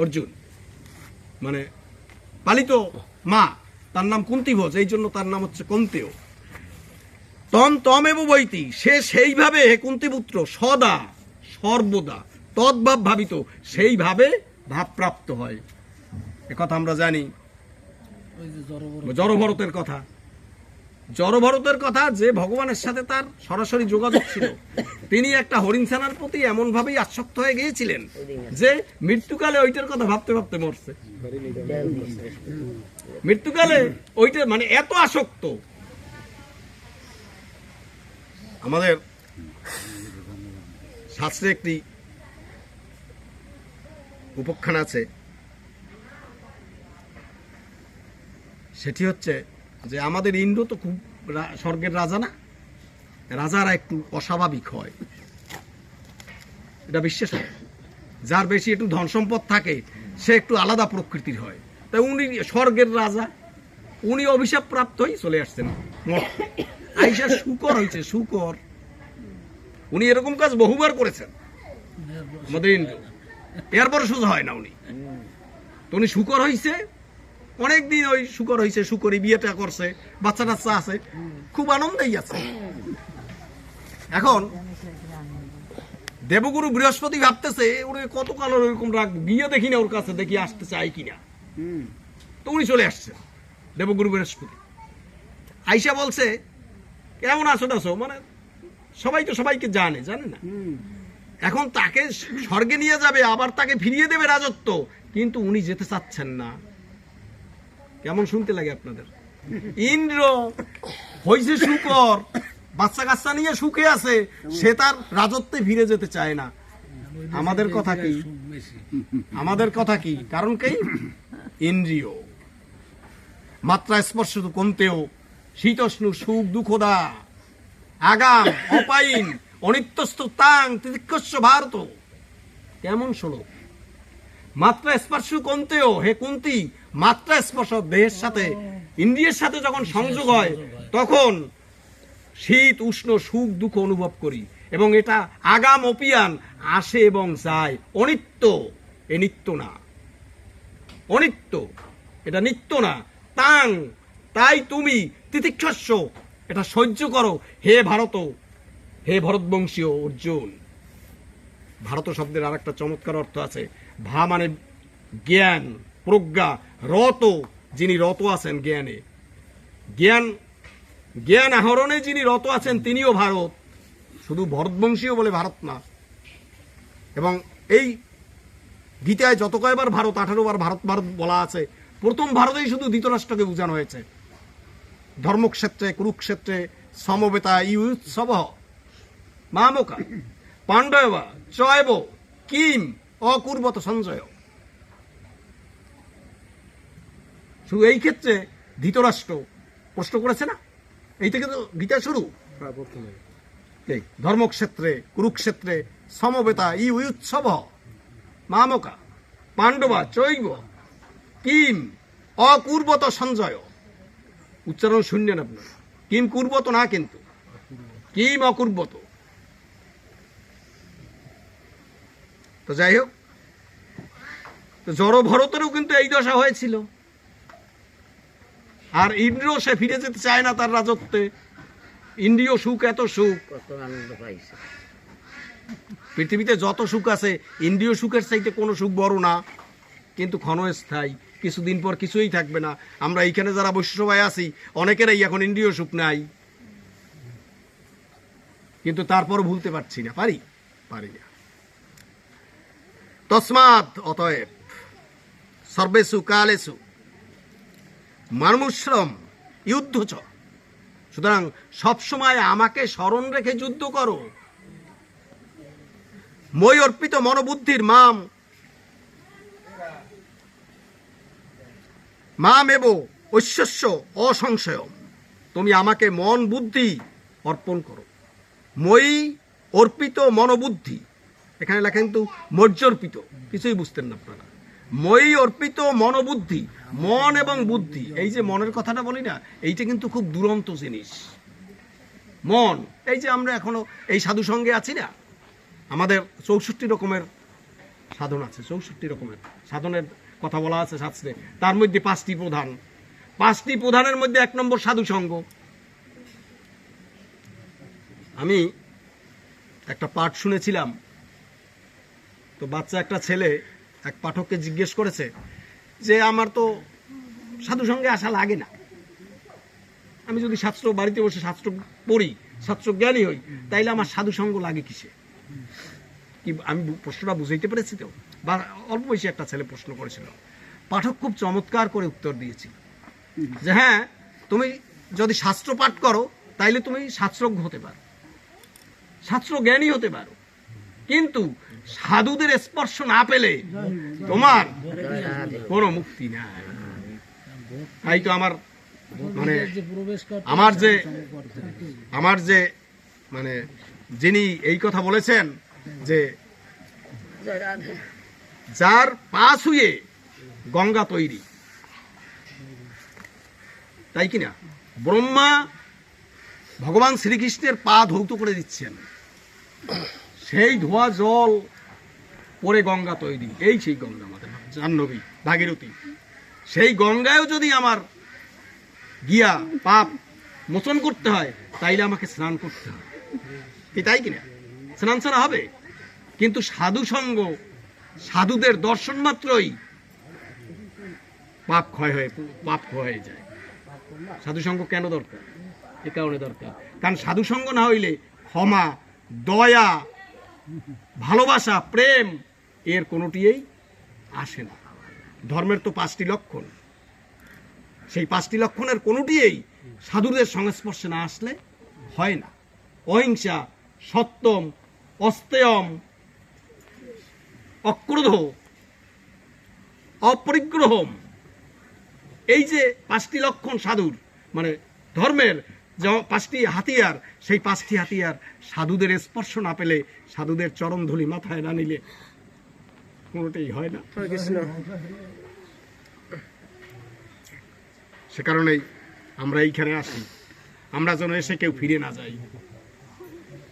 অর্জুন, মানে পালিত মা, তার নাম কুন্তিভোজ, এই জন্য তার নাম হচ্ছে কন্তেয়। তম তমেব বৈতি, সে সেইভাবে হে কুন্তিপুত্র সদা সর্বদা তদ্ভাব ভাবিত, সেইভাবে ভাবপ্রাপ্ত হয়। একথা আমরা জানি। জড়ভরতের কথা, জড়ভরতের কথা, যে ভগবানের সাথে তার সরাসরি যোগাযোগ ছিল, তিনি একটা হরিণছানার প্রতি এমন ভাবেই আসক্ত হয়ে গিয়েছিলেন যে মৃত্যুকালে ওইটার কথা ভাবতে ভাবতে মরছে। মৃত্যুকালে ওইটা মানে এত আসক্ত। আমাদের শাস্ত্রে একটি উপাখ্যান আছে, সেটি হচ্ছে যে আমাদের ইন্দ্র তো খুব স্বর্গের রাজা না, রাজারা একটু অস্বাভাবিক হয়, এটা বিশ্বাস হয়। যার বেশি একটু ধন সম্পদ থাকে সে একটু আলাদা প্রকৃতির হয়। তাই উনি স্বর্গের রাজা, উনি অভিশাপ প্রাপ্ত হয়ে চলে আসছেন, আইসা শুকর হয়েছে, শুকর। উনি এরকম কাজ বহুবার করেছেন আমাদের ইন্দ্র, এরপরে সোজা হয় না উনি। তো উনি শুকর হয়েছে, অনেকদিন ওই শুকর হয়েছে, শুকরি বিয়েটা করছে, বাচ্চা টাচ্চা আছে, খুব আনন্দেই আছে। এখন দেবগুরু বৃহস্পতি ভাবতেছে ওরে কত কাল ওরকম রাখবো, গিয়ে দেখি না ওর কাছে, দেখি আসতে চাই কিনা। তো উনি চলে আসছেন দেবগুরু বৃহস্পতি, আইসা বলছে কেমন আছো টাছো, মানে সবাই তো সবাইকে জানে, জানে না। এখন তাকে স্বর্গে নিয়ে যাবে, আবার তাকে ফিরিয়ে দেবে রাজত্ব, কিন্তু উনি যেতে চাচ্ছেন না। কেমন শুনতে লাগে আপনাদের? ইন্দ্র হইছে শুকর, বাচ্চা কাচ্চা নিয়ে সুখে আছে, সে তার রাজত্বে ফিরে যেতে চায় না। আমাদের কথা কি? আমাদের কথা কি? কারণ কি? ইন্দ্রিয় মাত্রা স্পর্শ কন্তেও শীতষ্ণু সুখ দুঃখদা আগাম অপাইন অনিত্যস্ত তাং তিতিক্ষস্য ভারত। কেমন শ্লোক! মাত্রা স্পর্শ কন্তেও, হে কুন্তি, মাত্রা স্পর্শ দেহের সাথে, ইন্দ্রিয়ের সাথে যখন সংযোগ হয় তখন শীত উষ্ণ সুখ দুঃখ অনুভব করি, এবং এটা আগাম অপিয়ান, আসে এবং যায়, অনিত্য, এ নিত্য না, অনিত্য, এটা নিত্য না। তাং, তাই তুমি তিতিক্ষস্য, এটা সহ্য করো, হে ভারত, হে ভরতবংশীয় অর্জুন। ভারত শব্দের আর একটা চমৎকার অর্থ আছে। ভা মানে জ্ঞান, প্রজ্ঞা, রত, যিনি রত আছেন জ্ঞানে, জ্ঞান জ্ঞান আহরণে যিনি রত আছেন তিনিও ভারত, শুধু ভরতবংশীয় বলে ভারত না। এবং এই গীতায় যত কয়বার ভারত, 18 বার ভারত ভারত বলা আছে, প্রথম ভারতেই শুধু ধৃতরাষ্ট্রকে বোঝানো হয়েছে। ধর্মক্ষেত্রে, কুরুক্ষেত্রে সমবেতা ইউৎসব মামকা পাণ্ডব চয়ব কিম অকুর্বত সঞ্জয়। শুধু এই ক্ষেত্রে ধৃতরাষ্ট্র প্রশ্ন করেছে না, এই থেকে তো গীতা শুরু। ধর্মক্ষেত্রে, কুরুক্ষেত্রে সমবেতা ইউৎসব মামকা পাণ্ডবা চৈব কিম অকুর্বত সঞ্জয়। উচ্চারণ শুনলেন আপনার, কিম কুর্বত না, কিন্তু কিম অকুর্বত। তো যাই হোক, তো জড় ভরতেরও কিন্তু এই দশা হয়েছিল। আর ইন্দ্র সে ফিরে যেতে চায় না তার রাজত্বে। ইন্দ্রিয় সুখ, এত সুখ, পৃথিবীতে যত সুখ আছে ইন্দ্রিয় সুখের চাইতে কোনো সুখ বড় না, কিন্তু ক্ষণস্থায়ী। কিছুদিন পর কিছুই থাকবে না। আমরা এইখানে যারা বৈশ্য সভায় আছি অনেকেরই এখন ইন্দ্রিয় সুখ নাই, কিন্তু তারপরও ভুলতে পারছি না, পারি না। তসমাৎ অতএব সর্বেষু কালেষু মানমুশ্রম যুদ্ধ চ, সুতরাং সবসময় আমাকে স্মরণ রেখে যুদ্ধ করো। মই অর্পিত মনোবুদ্ধির মাম এব ঐশ্বস্য অসংশয়, তুমি আমাকে মন বুদ্ধি অর্পণ করো। মই অর্পিত মনোবুদ্ধি, এখানে লেখা কিন্তু মর্যার্পিত, কিছুই বুঝতেন না আপনারা। মই অর্পিত মনোবুদ্ধি, মন এবং বুদ্ধি, এই যে মনের কথাটা বলি না, এইটা কিন্তু খুব দুরন্ত জিনিস। মন, এই যে আমরা এখনো এই সাধু সঙ্গে আছি না, আমাদের 64 রকমের সাধন আছে, 64 রকমের সাধনের কথা বলা আছে শাস্ত্রে। তার মধ্যে 5টি প্রধান, 5টি প্রধানের মধ্যে 1 নম্বর সাধু সঙ্গ। আমি একটা পাঠ শুনেছিলাম, তো বাচ্চা একটা ছেলে এক পাঠককে জিজ্ঞেস করেছে যে আমার তো সাধু সঙ্গে আসা লাগে না, আমি যদি শাস্ত্র বাড়িতে বসে শাস্ত্র পড়ি, শাস্ত্র জ্ঞানী হই, তাইলে আমার সাধু সঙ্গ লাগে কিসে? কি আমি প্রশ্নটা বুঝাইতে পেরেছি তো? বা অল্প বয়সী একটা ছেলে প্রশ্ন করেছিল, পাঠক খুব চমৎকার করে উত্তর দিয়েছিল যে হ্যাঁ, তুমি যদি শাস্ত্র পাঠ করো তাইলে তুমি শাস্ত্রজ্ঞ হতে পারো, শাস্ত্র জ্ঞানী হতে পারো, কিন্তু সাধুদের স্পর্শ না পেলে তোমার কোনো মুক্তি নাই। তাই তো আমার মানে আমার যে মানে যিনি এই কথা বলেছেন যে যার পা ছুঁয়ে গঙ্গা তৈরি, তাই কিনা? ব্রহ্মা ভগবান শ্রীকৃষ্ণের পা ধৌত করে দিচ্ছেন, সেই ধোয়া জল পরে গঙ্গা তৈরি, এই সেই গঙ্গা আমাদের জাহ্নবী ভাগীরথী। সেই গঙ্গায়ও যদি আমার গিয়া পাপ মোচন করতে হয়, তাইলে আমাকে স্নান করতে হয়, কি তাই কিনা? স্নান ছাড়া হবে? কিন্তু সাধু সঙ্গ, সাধুদের দর্শন মাত্রই পাপ ক্ষয় হয়ে যায়। সাধু সঙ্গ কেন দরকার? এ কারণে দরকার, কারণ সাধু সঙ্গ না হইলে ক্ষমা, দয়া, ভালোবাসা, প্রেম এর কোনোটিই আসে না। ধর্মের তো 5টি লক্ষণ, সেই 5টি লক্ষণের কোনোটিই সাধুদের সংস্পর্শে না আসলে হয় না। অহিংসা, সত্যম, অস্তেয়ম, অক্রোধ, অপরিগ্রহম, এই যে 5টি লক্ষণ সাধুর মানে ধর্মের 5টি হাতিয়ার, সেই 5টি হাতিয়ার সাধুদের স্পর্শ না পেলে, সাধুদের চরণ ধুলি মাথায় না নিলে কোনোটাই হয় না। সে কারণেই আমরা এইখানে আসি, আমরা যেন এসে কেউ ফিরে না যাই।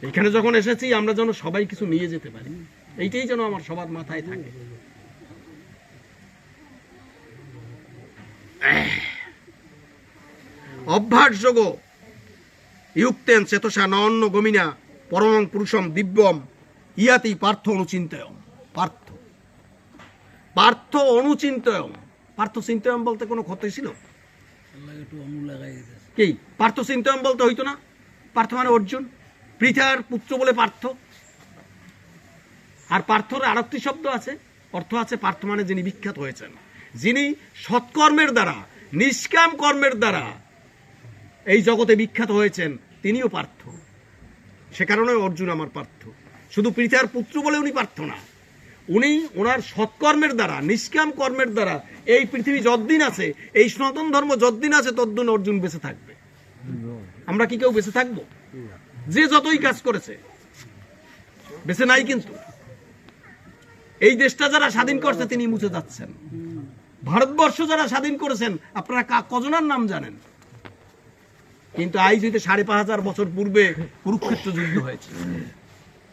এইখানে যখন এসেছি আমরা যেন সবাই কিছু নিয়ে যেতে পারি, এইটাই যেন আমার সবার মাথায় থাকে। অভ্যাসযোগ ইউক্তেন চেতসা নন্য গমিনা পরমং পুরুষম দিব্যম ইয়াতি পার্থ অনুচিন্তয়ম। পার্থ অনুচিন্তয়ম, পার্থ চিন্তয়ম বলতে কোনো ক্ষতি ছিল কি? পার্থ চিন্তয়ম বলতে হইতো না? পার্থ মানে অর্জুন, পৃথার পুত্র বলে পার্থ। আর পার্থর আরেকটি শব্দ আছে, অর্থ আছে পার্থ মানে যিনি বিখ্যাত হয়েছেন, যিনি সৎকর্মের দ্বারা, নিষ্কাম কর্মের দ্বারা এই জগতে বিখ্যাত হয়েছেন, তিনিও পার্থ। সে কারণে অর্জুন আমার পার্থ। শুধু পৃথার পুত্র বলে উনি পার্থ না, উনি ওনার সৎকর্মের দ্বারা, নিষ্কাম কর্মের দ্বারা এই পৃথিবী যতদিন আছে, এই সনাতন ধর্ম যতদিন আছে, ততদিন অর্জুন বেঁচে থাকবে। আমরা কি কেউ বেঁচে থাকবো? যে যতই কাজ করেছে বেঁচে নাই, কিন্তু এই দেশটা যারা স্বাধীন করছে তিনি মুছে যাচ্ছেন। ভারতবর্ষ যারা স্বাধীন করেছেন আপনারা কজনের নাম জানেন? কিন্তু আজ হইতে 5,500 বছর পূর্বে কুরুক্ষেত্র যুদ্ধ হয়েছে,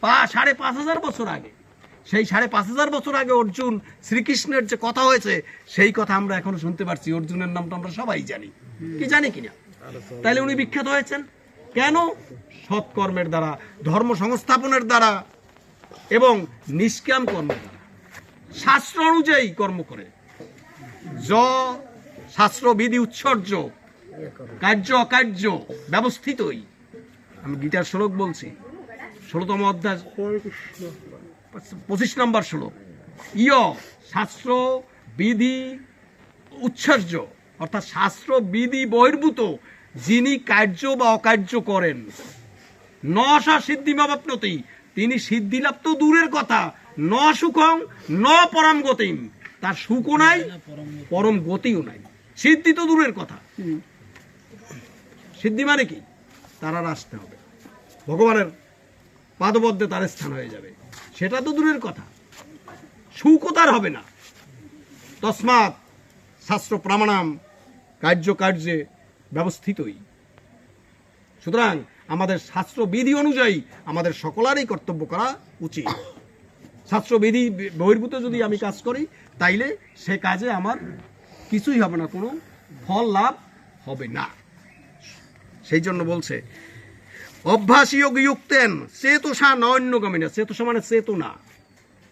5,500 বছর আগে। সেই 5,500 বছর আগে অর্জুন শ্রীকৃষ্ণের যে কথা হয়েছে, সেই কথা আমরা এখনো শুনতে পারছি। অর্জুনের নামটা আমরা সবাই জানি, কি জানি কিনা? তাইলে উনি বিখ্যাত হয়েছেন কেন? সৎকর্মের দ্বারা, ধর্ম সংস্থাপনের দ্বারা এবং নিষ্কাম কর্মের দ্বারা, শাস্ত্র অনুযায়ী কর্ম করে। য শাস্ত্র বিধি উৎসর্য কার্য অকার্য ব্যবস্থিতই। আমি গীতার শ্লোক বলছি, 16তম অধ্যায় 25 নম্বর শ্লোক। ইয় শাস্ত্র বিধি উৎসর্য, অর্থাৎ শাস্ত্র বিধি বহির্ভূত যিনি কার্য বা অকার্য করেন, ন সা সিদ্ধিমাপ্নতি, তিনি সিদ্ধিলাভ তো দূরের কথা, ন সুখং ন পরম গতিম, তার সুখও নাই পরম গতিও নাই। সিদ্ধি তো দূরের কথা, সিদ্ধি মানে কি? তার আর আসতে হবে, ভগবানের পাদপদ্মে তার স্থান হয়ে যাবে, সেটা তো দূরের কথা, সুখও তার হবে না। তসমাৎ শাস্ত্র প্রামাণাম কার্যে ব্যবস্থিতই। সুতরাং আমাদের শাস্ত্র বিধি অনুযায়ী আমাদের সকলেরই কর্তব্য করা উচিত। শাস্ত্র বিধি বহির্ভূত যদি আমি কাজ করি, তাইলে সে কাজে আমার কিছুই হবে না, কোনো ফল লাভ হবে না। সেই জন্য বলছে অভ্যাস যুক্তেন চেতসা নৈন্যগামী না। চেতসা মানে চেতনা,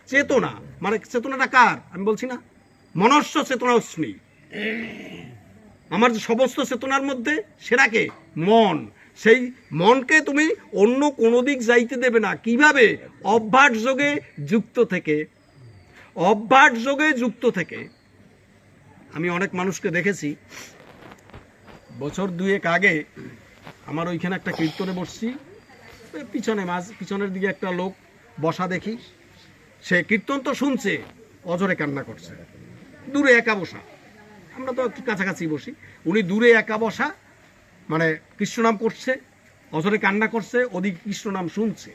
চেতনা মানে চেতনাটা কার? আমি বলছি না, মনস্য চেতনা অস্মি, আমার যে সমস্ত চেতনার মধ্যে সেটাকে মন, সেই মনকে তুমি অন্য কোনো দিক যাইতে দেবে না। কিভাবে? অভ্যাস যোগে যুক্ত থেকে, অভ্যাস যোগে যুক্ত থেকে। আমি অনেক মানুষকে দেখেছি, বছর 2 আগে আমার ওইখানে একটা কীর্তনে বসছি, পিছনে পিছনের দিকে একটা লোক বসা দেখি, সে কীর্তন তো শুনছে, অজরে কান্না করছে, দূরে একা বসা, আমরা তো একটু কাছাকাছি বসি, উনি দূরে একা বসা, মানে কৃষ্ণ নাম করছে, অজরে কান্না করছে, ওদিকে কৃষ্ণ নাম শুনছে।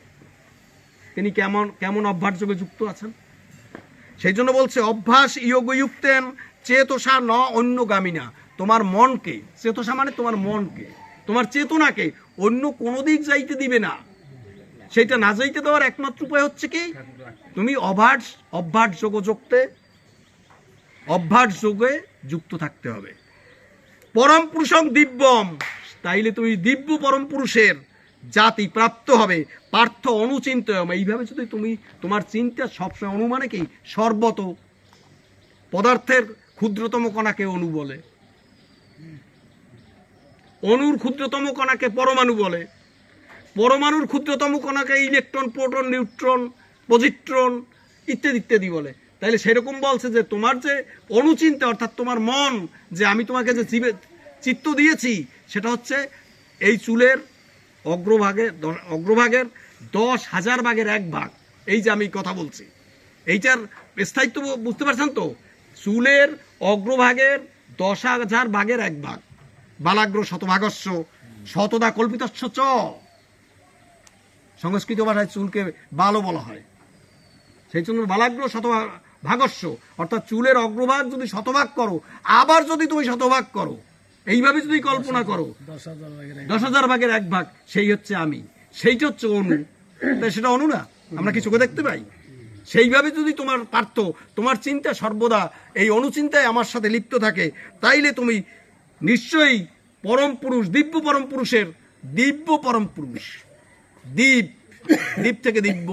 তিনি কেমন কেমন অভ্যাস যোগে যুক্ত আছেন। সেই জন্য বলছে অভ্যাস যোগযুক্তেন চেতসা ন অন্যগামিনা। তোমার মনকে, চেতসা মানে তোমার মনকে, তোমার চেতনাকে অন্য কোনো দিক যাইতে দিবে না। সেইটা না যাইতে দেওয়ার একমাত্র উপায় হচ্ছে কি? তুমি অভ্যাস যোগে যুক্ত থাকতে হবে। পরম পুরুষং দিব্যম, তাইলে তুমি দিব্য পরম পুরুষের জাতি প্রাপ্ত হবে। পার্থ অনুচিন্ত, এইভাবে যদি তুমি তোমার চিন্তা সবসময়, অনুমানে কি? সর্বত পদার্থের ক্ষুদ্রতম কণাকে অণু বলে, অণুর ক্ষুদ্রতম কণাকে পরমাণু বলে, পরমাণুর ক্ষুদ্রতম কণাকে ইলেকট্রন, প্রোটন, নিউট্রন, পজিট্রন ইত্যাদি ইত্যাদি বলে। তাইলে সেরকম বলছে যে তোমার যে অনুচিন্তা, অর্থাৎ তোমার মন, যে আমি তোমাকে যে চিত্ত দিয়েছি, সেটা হচ্ছে এই চুলের অগ্রভাগের 10,000 ভাগের 1 ভাগ। এই যে আমি কথা বলছি, এইটার স্থায়িত্ব বুঝতে পারছেন তো? চুলের অগ্রভাগের 10,000 ভাগের 1 ভাগ। বালাগ্র শতভাগস্য শতদা কল্পিতস্য চ। সংস্কৃত ভাষায় চুলকে বালও বলা হয়, সেই জন্য বালাগ্র শতভাগস্য, অর্থাৎ চুলের অগ্রভাগ যদি শতভাগ করো, আবার যদি তুমি শতভাগ করো, এইভাবে যদি কল্পনা করো, 10,000 ভাগের 1 ভাগ, সেই হচ্ছে আমি, সেইটা হচ্ছে অণু। তাই সেটা অণু না? আমরা কি চোখে দেখতে পাই? সেইভাবে যদি তোমার পার্থ, তোমার চিন্তা সর্বদা এই অনুচিন্তায় আমার সাথে লিপ্ত থাকে, তাইলে তুমি নিশ্চয়ই পরম পুরুষ, দিব্য পরম পুরুষের, দিব্য পরম পুরুষ, দ্বীপ থেকে দিব্য,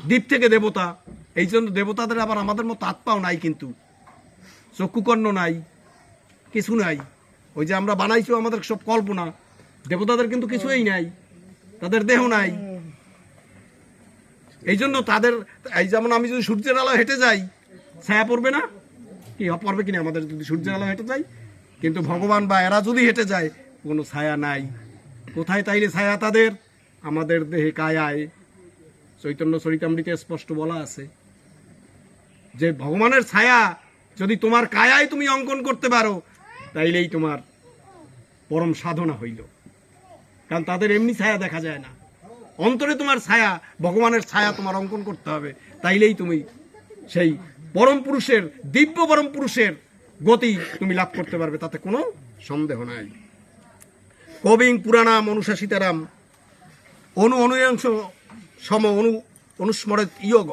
দ্বীপ থেকে দেবতা। এই জন্য দেবতাদের আবার আমাদের মতো হাত পাও নাই, কিন্তু চক্ষুকর্ণ নাই, কিছু নাই। ওই যে আমরা বানাইছো আমাদের সব কল্পনা, দেবতাদের কিন্তু কিছুই নাই, তাদের দেহ নাই। এই জন্য তাদের, এই যেমন আমি যদি সূর্যের আলো হেঁটে যাই, ছায়া পড়বে না? কি পড়বে কিনা আমাদের যদি সূর্যের আলো হেঁটে যাই? কিন্তু ভগবান বা এরা যদি হেঁটে যায়, কোনো ছায়া নাই। কোথায় তাইলে ছায়া তাদের? আমাদের দেহে, কায়ায়। চৈতন্য চরিতামৃতে স্পষ্ট বলা আছে যে ভগবানের ছায়া যদি তোমার কায়ায় তুমি অঙ্কন করতে পারো, তাইলেই তোমার পরম সাধনা হইল। কারণ তাদের এমনি ছায়া দেখা যায় না, অন্তরে তোমার ছায়া, ভগবানের ছায়া তোমার অঙ্কন করতে হবে, তাইলেই তুমি সেই পরম পুরুষের, দিব্য পরম পুরুষের গতি তুমি লাভ করতে পারবে, তাতে কোনো সন্দেহ নাই। কবিং পুরাণাম অনুশাসিতারাম অনুয়াংশ সম অনুস্মরত ইয়োগ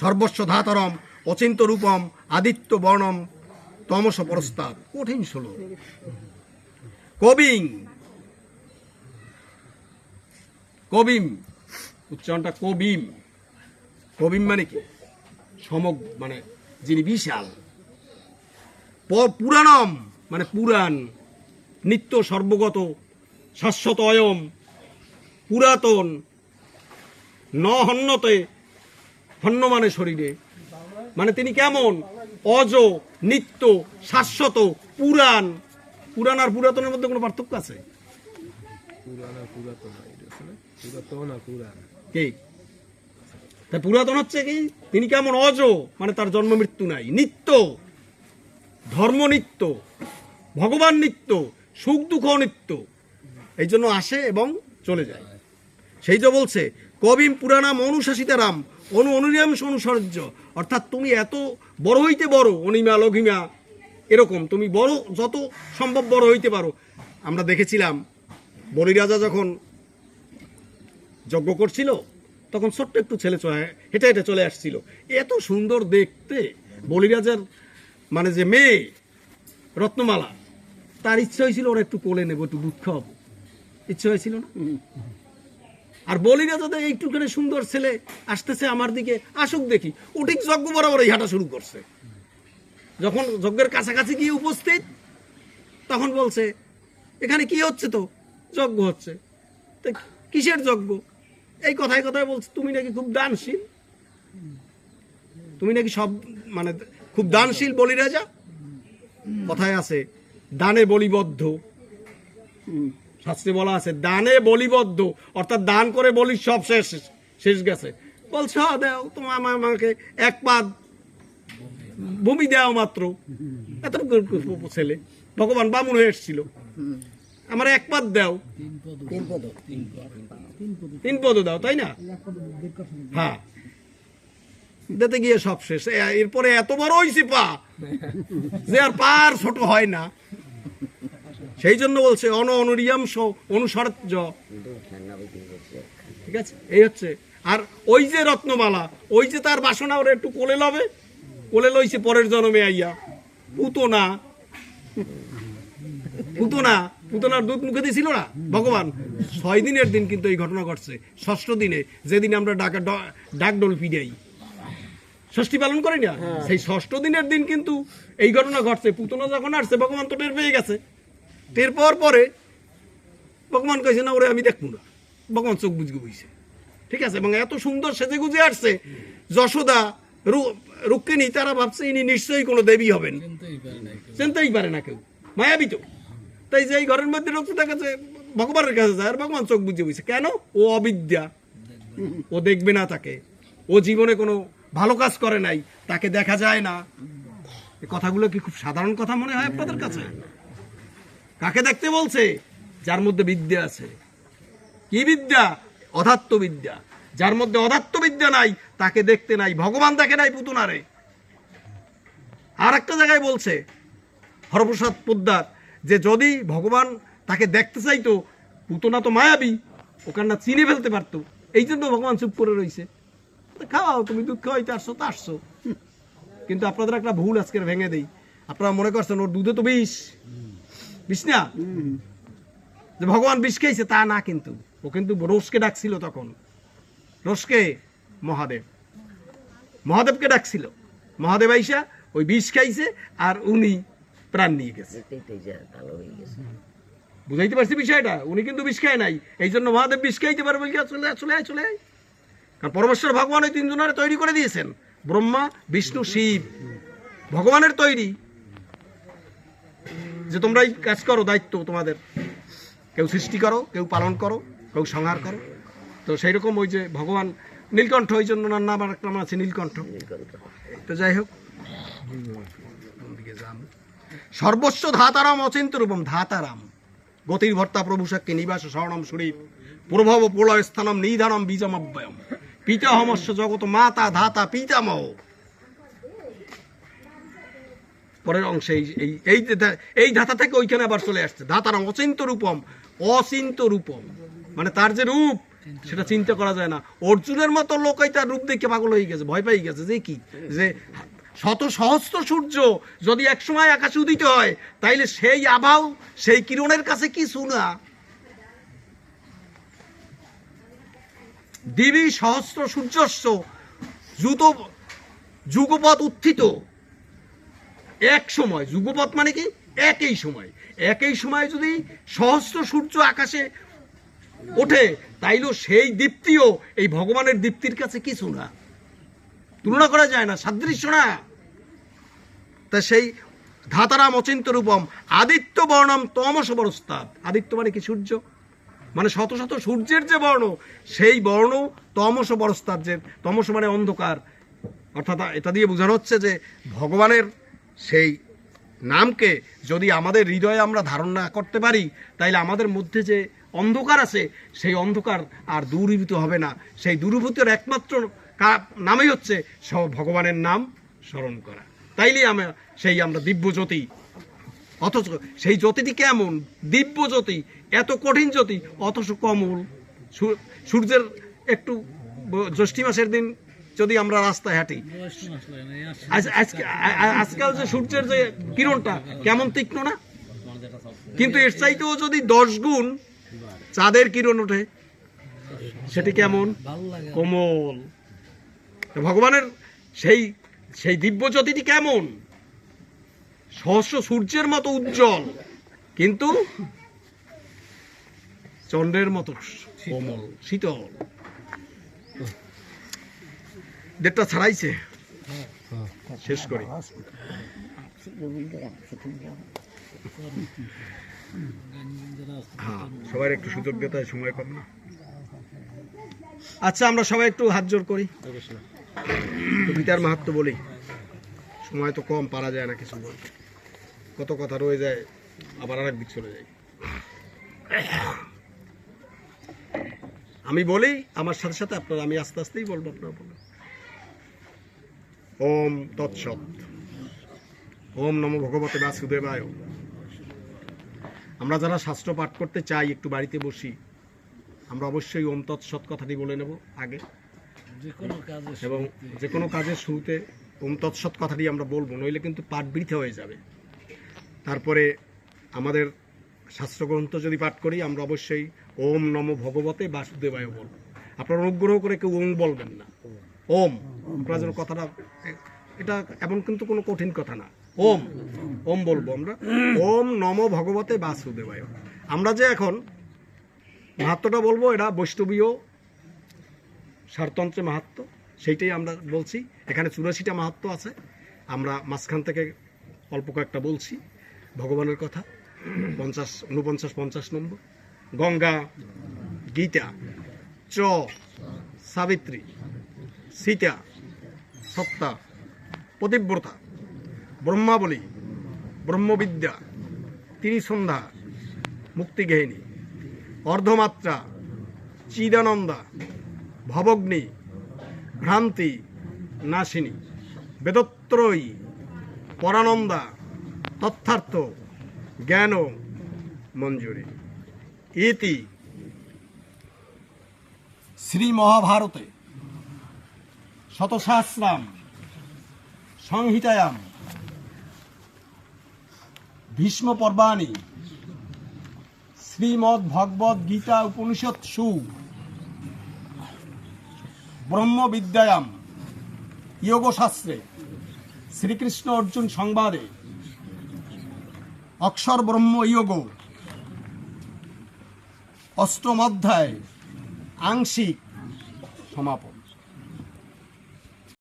সর্বস্ব ধাতরম অচিন্ত রূপম আদিত্য বর্ণম তমস পরস্তাদ। কঠিন শ্লোক। কবিং, কবিম উচ্চারণটা কবিম। কবিম মানে কি? সমগ, মানে যিনি বিশাল, পুরাণম মানে পুরাণ, নিত্য সর্বগত, শাশ্বত অয়ম, পুরাতন, ন হন্যতে, হন্য মানে শরীরে, মানে তিনি কেমন, অজ, নিত্য, শাশ্বত, পুরাণ। পুরাণ আর পুরাতনের মধ্যে কোনো পার্থক্য আছে? কি তাই পুরাতন হচ্ছে কি, তিনি কেমন, অজ মানে তার জন্ম মৃত্যু নাই, নিত্য, ধর্ম নিত্য, ভগবান নিত্য, সুখ দুঃখ নিত্য, এই জন্য আসে এবং চলে যায়। সেই যে বলছে কবিম পুরাণাম অনুশাসিতারাম অনুনিরামস অনুসর্য, অর্থাৎ তুমি এত বড় হইতে বড়, অনিমা লঘিমা এরকম তুমি বড়, যত সম্ভব বড় হইতে পারো। আমরা দেখেছিলাম বলিরাজা যখন যজ্ঞ করছিল তখন ছোট্ট একটু ছেলে হেঁটে হেঁটে চলে আসছিল, এত সুন্দর দেখতে বলিরাজার মানে যে মেয়ে রত্নমালা, তার ইচ্ছা হয়েছিল ওরা একটু কোলে নেবো, একটু দুধ খাওয়াবো, ইচ্ছা হয়েছিল না? আর বলিরাজা একটুখানি সুন্দর ছেলে আসতেছে আমার দিকে, আসুক দেখি, ও ঠিক যজ্ঞ বরাবর এই হাঁটা শুরু করছে। যখন যজ্ঞের কাছাকাছি গিয়ে উপস্থিত তখন বলছে এখানে কি হচ্ছে, তো যজ্ঞ হচ্ছে। তো কিসের যজ্ঞ? এই কথায় কথায় বলছে তুমি নাকি খুব দানশীল, তুমি নাকি সব মানে খুব দানশীল বলিরাজা। কথায় আছে দানে বলিবদ্ধ, শাস্ত্রে বলা আছে দানে বলিবদ্ধ, অর্থাৎ দান করে বলি সব শেষ গেছে। বলছে দাও তোমার আমাকে এক পাদ ভূমি দেও মাত্র, এত ছেলে ভগবান বামুন হয়ে এসেছিল, আমার এক পাদ দাও, তিন পদ দাও, তাই না? হ্যাঁ, দিতে গিয়ে সব শেষ। এরপরে এত বড় হয়েছে পা যে আর পার ছোট হয় না। সেই জন্য বলছে অনুরিয়াংশ অনুসর্য, ঠিক আছে? এই হচ্ছে। আর ওই যে রত্নমালা, ওই যে তার বাসনা, ওরা একটু কোলে লবে, কোলে লইছে পরের জন্মে আইয়া পুতনা, পুতনা, পুতনার দুধ মুখে দিয়েছিল না ভগবান। 6 দিনের দিন কিন্তু এই ঘটনা ঘটছে, 6ষ্ঠ দিনে, যেদিন আমরা ডাকডোল পিড়াই, ষষ্ঠী পালন করি না, সেই 6ষ্ঠ দিনের দিন কিন্তু এই ঘটনা ঘটছে। পুতনা যখন আসছে ভগবান তো টের পেয়ে গেছে, টের পাওয়ার পরে ভগবান কইছে না ওরে আমি দেখবো না, ভগবান চোখ বুঝকে বইছে, ঠিক আছে? এবং এত সুন্দর সেজে গুজে আসছে, যশোদা রুক্মিণী তারা ভাবছে ইনি নিশ্চয়ই কোনো দেবী হবেন, চিনতেই পারে না কেউ, মায়াবী তো। তাই যে এই ঘরের মধ্যে ঢুকছে দেখা যাচ্ছে ভগবানের কাছে যায়, আর ভগবান চোখ বুঝে বইছে। কেন? ও অবিদ্যা, ও দেখবে না তাকে, ও জীবনে কোনো ভালো কাজ করে নাই, তাকে দেখা যায় না। এই কথাগুলো কি খুব সাধারণ কথা মনে হয় আপনাদের কাছে? কাকে দেখতে বলছে? যার মধ্যে বিদ্যা আছে। কি বিদ্যা? অধ্যাত্ম বিদ্যা। যার মধ্যে অধ্যাত্ম বিদ্যা নাই তাকে দেখতে নাই, ভগবান দেখে নাই পুতনারে। আর একটা জায়গায় বলছে হরপ্রসাদ পোদ্দার যে যদি ভগবান তাকে দেখতে চাইতো, পুতনা তো মায়াবী, ওখান না চিনে ফেলতে পারতো, এই জন্য ভগবান চুপ করে রয়েছে। খাওয়াও, তুমি দুধ খাওয়াইতে আসছো তো আসছো। কিন্তু আপনাদের একটা ভুল আজকের ভেঙে দেই, আপনারা মনে করছেন ওর দুধে তো বিষ, বিষ না, যে ভগবান বিষ খেয়েছে তা না। কিন্তু ও কিন্তু রোষকে ডাকছিল তখন, রোষকে মহাদেব, মহাদেবকে ডাকছিল। মহাদেব আইসা ওই বিষ খাইছে আর উনি প্রাণ নিয়ে গেছে। বুঝাইতে পারছি বিষয়টা? উনি কিন্তু বিষ খায় নাই, এই জন্য মহাদেব বিষ খাইতে পারবে বলে চলে আয়। কারণ পরমেশ্বর ভগবান ওই 3 জনের তৈরি করে দিয়েছেন, ব্রহ্মা বিষ্ণু শিব, ভগবানের তৈরি, যে তোমরা এই কাজ করো, দায়িত্ব তোমাদের, কেউ সৃষ্টি করো, কেউ পালন করো, কেউ সংহার করো। তো সেই রকম ওই যে ভগবান নীলকণ্ঠ, ওই জন্য নাম আর একটা নাম আছে নীলকণ্ঠ। তো যাই হোক, সর্বস্ব ধাতারাম অচিন্ত রূপম, ধাতারাম গতির ভর্তা প্রভু সাক্ষী নিবাস শরণম সুরীপ প্রভব প্রলয় স্থানম নিধানম বীজমব্যয়ম পিতাহমস্য জগত মাতা ধাতা পিতামহ। পরের অংশে এই ধাতা থেকে ওইখানে আবার চলে আসছে ধাতারাম অচিন্ত রূপম, অচিন্ত রূপম মানে তার যে রূপ সেটা চিন্তা করা যায় না। অর্জুনের মতো লোকই তার রূপ দেখে পাগল হয়ে গেছে, ভয় পেয়ে গেছে, যে কি যে শত সহস্র সূর্য যদি একসময় আকাশে উদিত হয় তাইলে সেই আভাও সেই কিরণের কাছে কিছু না। দিবি সহস্র সূর্যস্য যুগপথ উত্থিত, এক সময়, যুগপৎ মানে কি একই সময় যদি সহস্র সূর্য আকাশে ওঠে, তাইলেও সেই দীপ্তিও এই ভগবানের দীপ্তির কাছে কিছু না, তুলনা করা যায় না, সাদৃশ্য না। তা সেই ধাতারাম অচিন্ত রূপম আদিত্য বর্ণম তমস বরস্তাৎ, আদিত্য মানে কি সূর্য, মানে শত শত সূর্যের যে বর্ণ, সেই বর্ণ তমস বরস্তাৎ, যে তমস মানে অন্ধকার। অর্থাৎ এটা দিয়ে বোঝানো হচ্ছে যে ভগবানের সেই নামকে যদি আমাদের হৃদয়ে আমরা ধারণ না করতে পারি, তাইলে আমাদের মধ্যে যে অন্ধকার আছে সেই অন্ধকার আর দূরীভূত হবে না। সেই দূরীভূতের একমাত্র নামই হচ্ছে ভগবানের নাম স্মরণ করা। তাইলে আমরা দিব্য জ্যোতি, অথচ সেই জ্যোতিটি কেমন দিব্য জ্যোতি, এত কঠিন জ্যোতি, অথচ কমল। সূর্যের একটু জ্যৈষ্ঠী মাসের দিন যদি আমরা রাস্তায় হাঁটি, আজকাল যে সূর্যের যে কিরণটা কেমন তীক্ষ্ণ না, কিন্তু এর চাইতেও যদি 10 গুণ চাঁদের কিরণ ওঠে, সেটি কেমন কোমল। ভগবানের সেই দিব্য জ্যোতিটি কেমন, সহস্র সূর্যের মতো উজ্জ্বল, কিন্তু চন্দ্রের মতো কোমল শীতল। ডেটটা ছাড়াইছে, শেষ করি। হ্যাঁ, সবার একটু সুযোগ্যতায় সময় কম না। আচ্ছা, আমরা সবাই একটু হাত জোর করি, গীতার মাহাত্ম্য বলি। সময় তো কম, পারা যায় না কিছু বলতে, কত কথা রয়ে যায়, আবার আরেক দিক চলে যায়। আমি বলি, আমার সাথে সাথে আপনারা, আমি আস্তে আস্তেই বলবো, আপনারা বলবেন। ওম তৎসৎ। ওম নমো ভগবতে বাসুদেবায়। আমরা যারা শাস্ত্র পাঠ করতে চাই, একটু বাড়িতে বসি, আমরা অবশ্যই ওম তৎসৎ কথাটি বলে নেব আগে, এবং যে কোনো কাজের শুরুতে ওম তৎসৎ কথাটি আমরা বলবো, নইলে কিন্তু পাঠ বৃথা হয়ে যাবে। তারপরে আমাদের শাস্ত্রগ্রন্থ যদি পাঠ করি, আমরা অবশ্যই ওম নমো ভগবতে বাসুদেবায় বলবো। আপনারা অনুগ্রহ করে কেউ ওম বলবেন না, ওম। আপনারা যেন কথাটা, এটা এমন কিন্তু কোনো কঠিন কথা না, ওম ওম বলবো আমরা, ওম নমো ভগবতে বাসুদেবায়। আমরা যে এখন মাহাত্ম্যটা বলবো, এটা বৈষ্ণবীয় সারতন্ত্রে মাহাত্ম্য, সেইটাই আমরা বলছি। এখানে 84টা মাহাত্ম্য আছে, আমরা মাঝখান থেকে অল্প কয়েকটা বলছি ভগবানের কথা। 50, 49, 50 নম্বর গঙ্গা, গীতা, চ, সাবিত্রী, সীতা, সত্তা, পতিব্রতা, ব্রহ্মাবলী, ব্রহ্মবিদ্যা, ত্রিসন্ধ্যা, মুক্তিগেহিনী, অর্ধমাত্রা, চিদানন্দা, ভবগ্নি, ভ্রান্তি নাশিনী, বেদত্রয়ী, পরানন্দা, তথ্যার্থ, জ্ঞান মঞ্জুরি। ইতি শ্রী মহাভারতে শতসহস্রাম সংহিতায়াম ভীষ্ম পর্বাণি শ্রীমদ্ ভগবদ গীতা উপনিষৎসু ব্রহ্মবিদ্যায়াম যোগশাস্ত্রে শ্রীকৃষ্ণ অর্জুন সংবাদে অক্ষর ব্রহ্ম যোগ অষ্টম অধ্যায় আংশিক সমাপন।